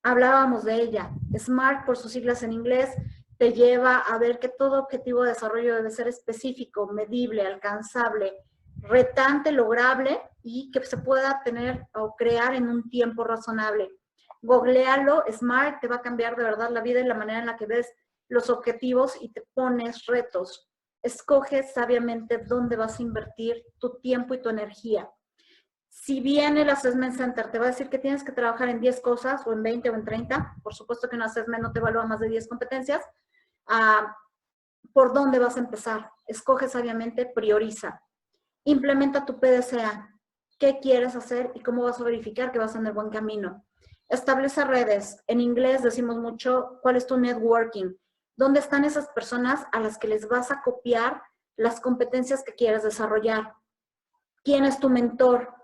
Hablábamos de ella. SMART, por sus siglas en inglés, te lleva a ver que todo objetivo de desarrollo debe ser específico, medible, alcanzable, retante, lograble y que se pueda tener o crear en un tiempo razonable. Googlealo, SMART te va a cambiar de verdad la vida y la manera en la que ves los objetivos y te pones retos. Escoge sabiamente dónde vas a invertir tu tiempo y tu energía. Si viene el Assessment Center, te va a decir que tienes que trabajar en 10 cosas, o en 20 o en 30. Por supuesto que un Assessment no te evalúa más de 10 competencias. ¿Por dónde vas a empezar? Escoge sabiamente, prioriza. Implementa tu PDCA. ¿Qué quieres hacer y cómo vas a verificar que vas en el buen camino? Establece redes. En inglés decimos mucho, ¿cuál es tu networking? ¿Dónde están esas personas a las que les vas a copiar las competencias que quieres desarrollar? ¿Quién es tu mentor?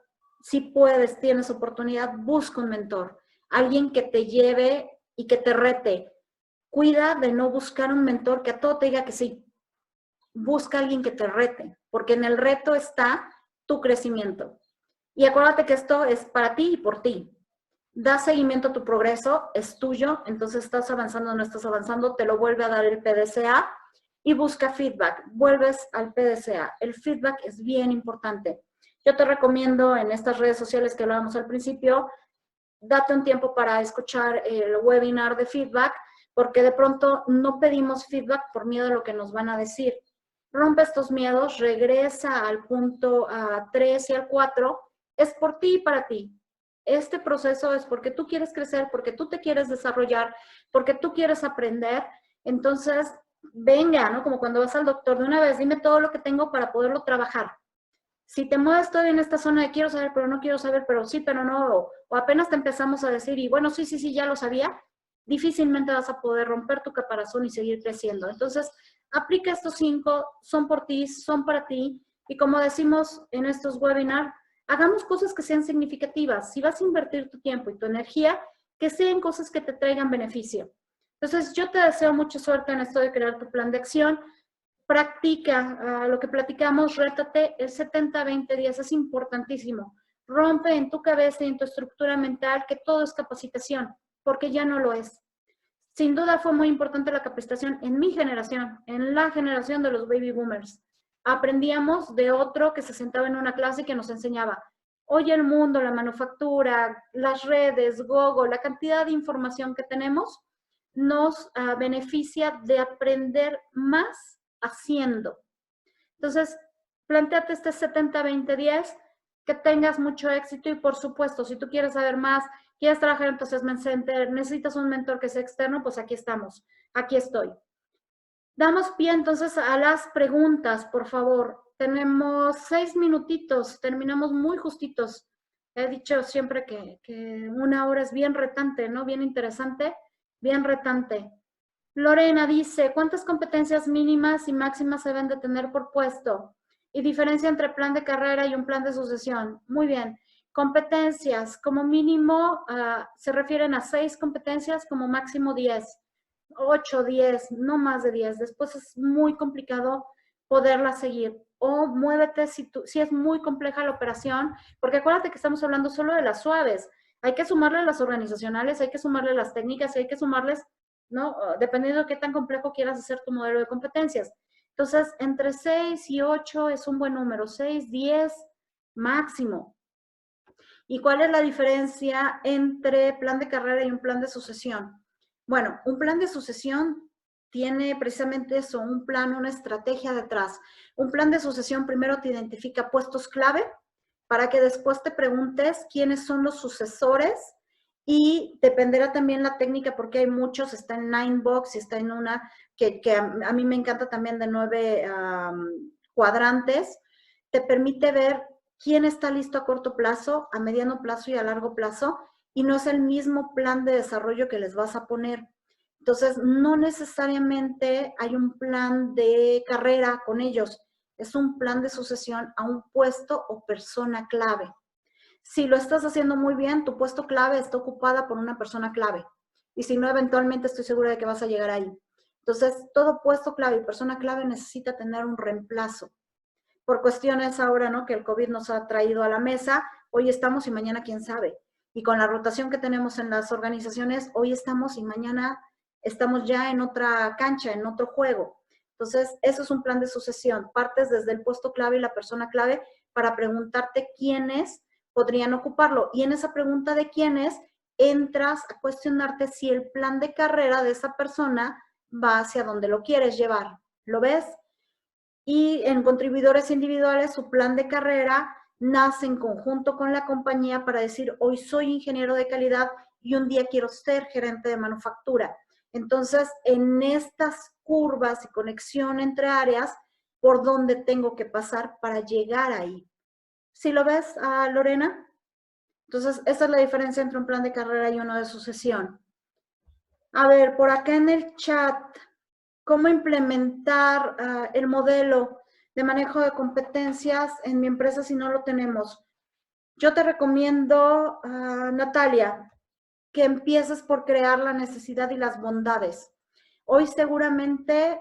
Si puedes, tienes oportunidad, busca un mentor. Alguien que te lleve y que te rete. Cuida de no buscar un mentor que a todo te diga que sí. Busca a alguien que te rete, porque en el reto está tu crecimiento. Y acuérdate que esto es para ti y por ti. Da seguimiento a tu progreso, es tuyo, entonces estás avanzando o no estás avanzando, te lo vuelve a dar el PDCA y busca feedback. Vuelves al PDCA. El feedback es bien importante. Yo te recomiendo en estas redes sociales que hablábamos al principio, date un tiempo para escuchar el webinar de feedback, porque de pronto no pedimos feedback por miedo a lo que nos van a decir. Rompe estos miedos, regresa al punto 3 y al 4, es por ti y para ti. Este proceso es porque tú quieres crecer, porque tú te quieres desarrollar, porque tú quieres aprender. Entonces, venga, ¿no? Como cuando vas al doctor, de una vez, dime todo lo que tengo para poderlo trabajar. Si te mueves todavía en esta zona de quiero saber, pero no quiero saber, pero sí, pero no, o apenas te empezamos a decir, y bueno, sí, ya lo sabía, difícilmente vas a poder romper tu caparazón y seguir creciendo. Entonces, aplica estos 5, son por ti, son para ti. Y como decimos en estos webinars, hagamos cosas que sean significativas. Si vas a invertir tu tiempo y tu energía, que sean cosas que te traigan beneficio. Entonces, yo te deseo mucha suerte en esto de crear tu plan de acción. Practica lo que platicamos, rétate el 70-20-10, es importantísimo. Rompe en tu cabeza y en tu estructura mental que todo es capacitación, porque ya no lo es. Sin duda fue muy importante la capacitación en mi generación, en la generación de los baby boomers. Aprendíamos de otro que se sentaba en una clase y que nos enseñaba. Hoy el mundo, la manufactura, las redes, Google, la cantidad de información que tenemos nos beneficia de aprender más haciendo. Entonces, planteate este 70-20-10, que tengas mucho éxito y por supuesto, si tú quieres saber más, quieres trabajar en tu Assessment Center, necesitas un mentor que sea externo, pues aquí estamos, aquí estoy. Damos pie entonces a las preguntas, por favor. Tenemos 6 minutitos, terminamos muy justitos. He dicho siempre que 1 hora es bien retante, ¿no? Bien interesante, bien retante. Lorena dice, ¿cuántas competencias mínimas y máximas se deben de tener por puesto? Y diferencia entre plan de carrera y un plan de sucesión. Muy bien. Competencias, como mínimo, se refieren a 6 competencias, como máximo 10. 8, 10, no más de 10. Después es muy complicado poderla seguir. O muévete si es muy compleja la operación, porque acuérdate que estamos hablando solo de las suaves. Hay que sumarle las organizacionales, hay que sumarle las técnicas, hay que sumarles, ¿no? Dependiendo de qué tan complejo quieras hacer tu modelo de competencias. Entonces, entre 6 y 8 es un buen número. 6, 10 máximo. ¿Y cuál es la diferencia entre plan de carrera y un plan de sucesión? Bueno, un plan de sucesión tiene precisamente eso, un plan, una estrategia detrás. Un plan de sucesión primero te identifica puestos clave para que después te preguntes quiénes son los sucesores y dependerá también la técnica porque hay muchos, está en Ninebox y está en una que a mí me encanta también de 9 cuadrantes. Te permite ver quién está listo a corto plazo, a mediano plazo y a largo plazo, y no es el mismo plan de desarrollo que les vas a poner. Entonces, no necesariamente hay un plan de carrera con ellos, es un plan de sucesión a un puesto o persona clave. Si lo estás haciendo muy bien, tu puesto clave está ocupada por una persona clave. Y si no, eventualmente estoy segura de que vas a llegar ahí. Entonces, todo puesto clave y persona clave necesita tener un reemplazo. Por cuestiones ahora, ¿no? Que el COVID nos ha traído a la mesa, hoy estamos y mañana quién sabe. Y con la rotación que tenemos en las organizaciones, hoy estamos y mañana estamos ya en otra cancha, en otro juego. Entonces, eso es un plan de sucesión. Partes desde el puesto clave y la persona clave para preguntarte quiénes podrían ocuparlo. Y en esa pregunta de quiénes, entras a cuestionarte si el plan de carrera de esa persona va hacia donde lo quieres llevar. ¿Lo ves? Y en contribuidores individuales, su plan de carrera nace en conjunto con la compañía para decir, hoy soy ingeniero de calidad y un día quiero ser gerente de manufactura. Entonces, en estas curvas y conexión entre áreas, ¿por dónde tengo que pasar para llegar ahí? ¿Sí lo ves, Lorena? Entonces, esa es la diferencia entre un plan de carrera y uno de sucesión. A ver, por acá en el chat, ¿cómo implementar el modelo de manejo de competencias en mi empresa si no lo tenemos? Yo te recomiendo, Natalia, que empieces por crear la necesidad y las bondades. Hoy seguramente,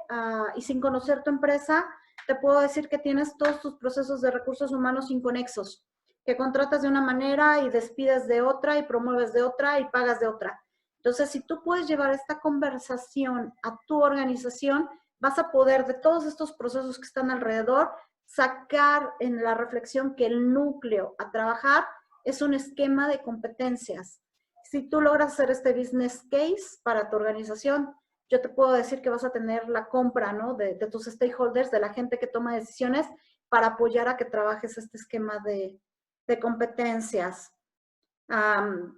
y sin conocer tu empresa, te puedo decir que tienes todos tus procesos de recursos humanos inconexos, que contratas de una manera y despides de otra y promueves de otra y pagas de otra. Entonces, si tú puedes llevar esta conversación a tu organización, vas a poder de todos estos procesos que están alrededor, sacar en la reflexión que el núcleo a trabajar es un esquema de competencias. Si tú logras hacer este business case para tu organización, yo te puedo decir que vas a tener la compra, ¿no? de tus stakeholders, de la gente que toma decisiones para apoyar a que trabajes este esquema de competencias.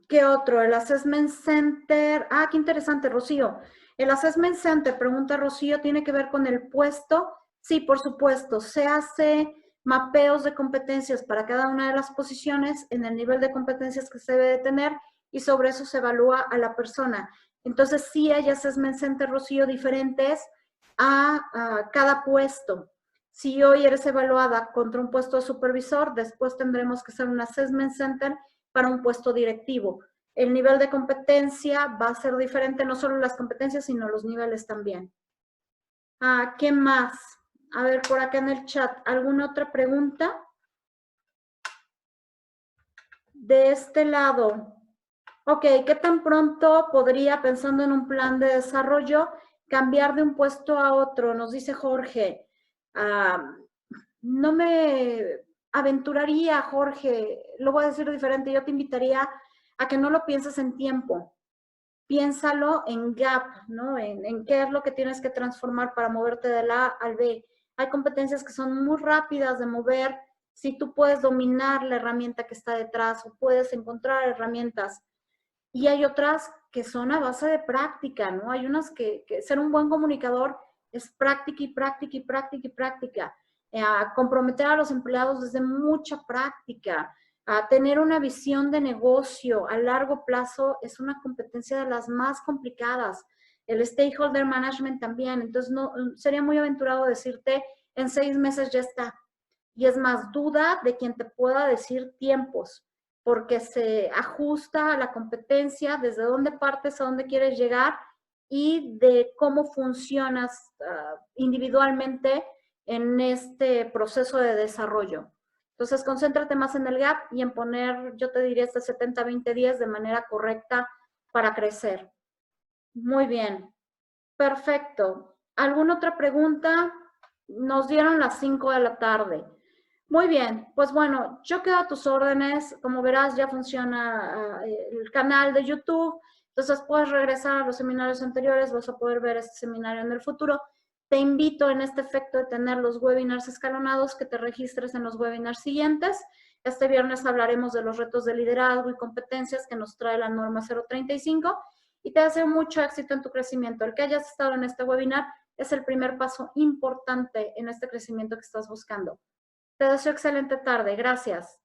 ¿Qué otro? El Assessment Center. Qué interesante, Rocío. El Assessment Center, pregunta Rocío, ¿tiene que ver con el puesto? Sí, por supuesto. Se hace mapeos de competencias para cada una de las posiciones en el nivel de competencias que se debe de tener y sobre eso se evalúa a la persona. Entonces, sí hay Assessment Center, Rocío, diferentes a cada puesto. Si hoy eres evaluada contra un puesto de supervisor, después tendremos que hacer un assessment center para un puesto directivo. El nivel de competencia va a ser diferente, no solo las competencias, sino los niveles también. ¿Qué más? A ver, por acá en el chat, ¿alguna otra pregunta? De este lado, ok, ¿qué tan pronto podría, pensando en un plan de desarrollo, cambiar de un puesto a otro? Nos dice Jorge. No me aventuraría, Jorge, lo voy a decir diferente, yo te invitaría a que no lo pienses en tiempo. Piénsalo en gap, ¿no? En qué es lo que tienes que transformar para moverte del A al B. Hay competencias que son muy rápidas de mover. Si tú puedes dominar la herramienta que está detrás o puedes encontrar herramientas. Y hay otras que son a base de práctica, ¿no? Hay unas que ser un buen comunicador es práctica y práctica y práctica y práctica. Comprometer a los empleados desde mucha práctica. Tener una visión de negocio a largo plazo es una competencia de las más complicadas. El stakeholder management también. Entonces, no, sería muy aventurado decirte en 6 meses ya está. Y es más, duda de quien te pueda decir tiempos, porque se ajusta a la competencia, desde dónde partes, a dónde quieres llegar y de cómo funcionas individualmente en este proceso de desarrollo. Entonces, concéntrate más en el gap y en poner, yo te diría, este 70-20-10 de manera correcta para crecer. Muy bien. Perfecto. ¿Alguna otra pregunta? Nos dieron las 5 de la tarde. Muy bien, pues bueno, yo quedo a tus órdenes. Como verás, ya funciona el canal de YouTube. Entonces puedes regresar a los seminarios anteriores, vas a poder ver este seminario en el futuro. Te invito en este efecto de tener los webinars escalonados, que te registres en los webinars siguientes. Este viernes hablaremos de los retos de liderazgo y competencias que nos trae la norma 035 y te deseo mucho éxito en tu crecimiento. El que hayas estado en este webinar es el primer paso importante en este crecimiento que estás buscando. Te deseo excelente tarde. Gracias.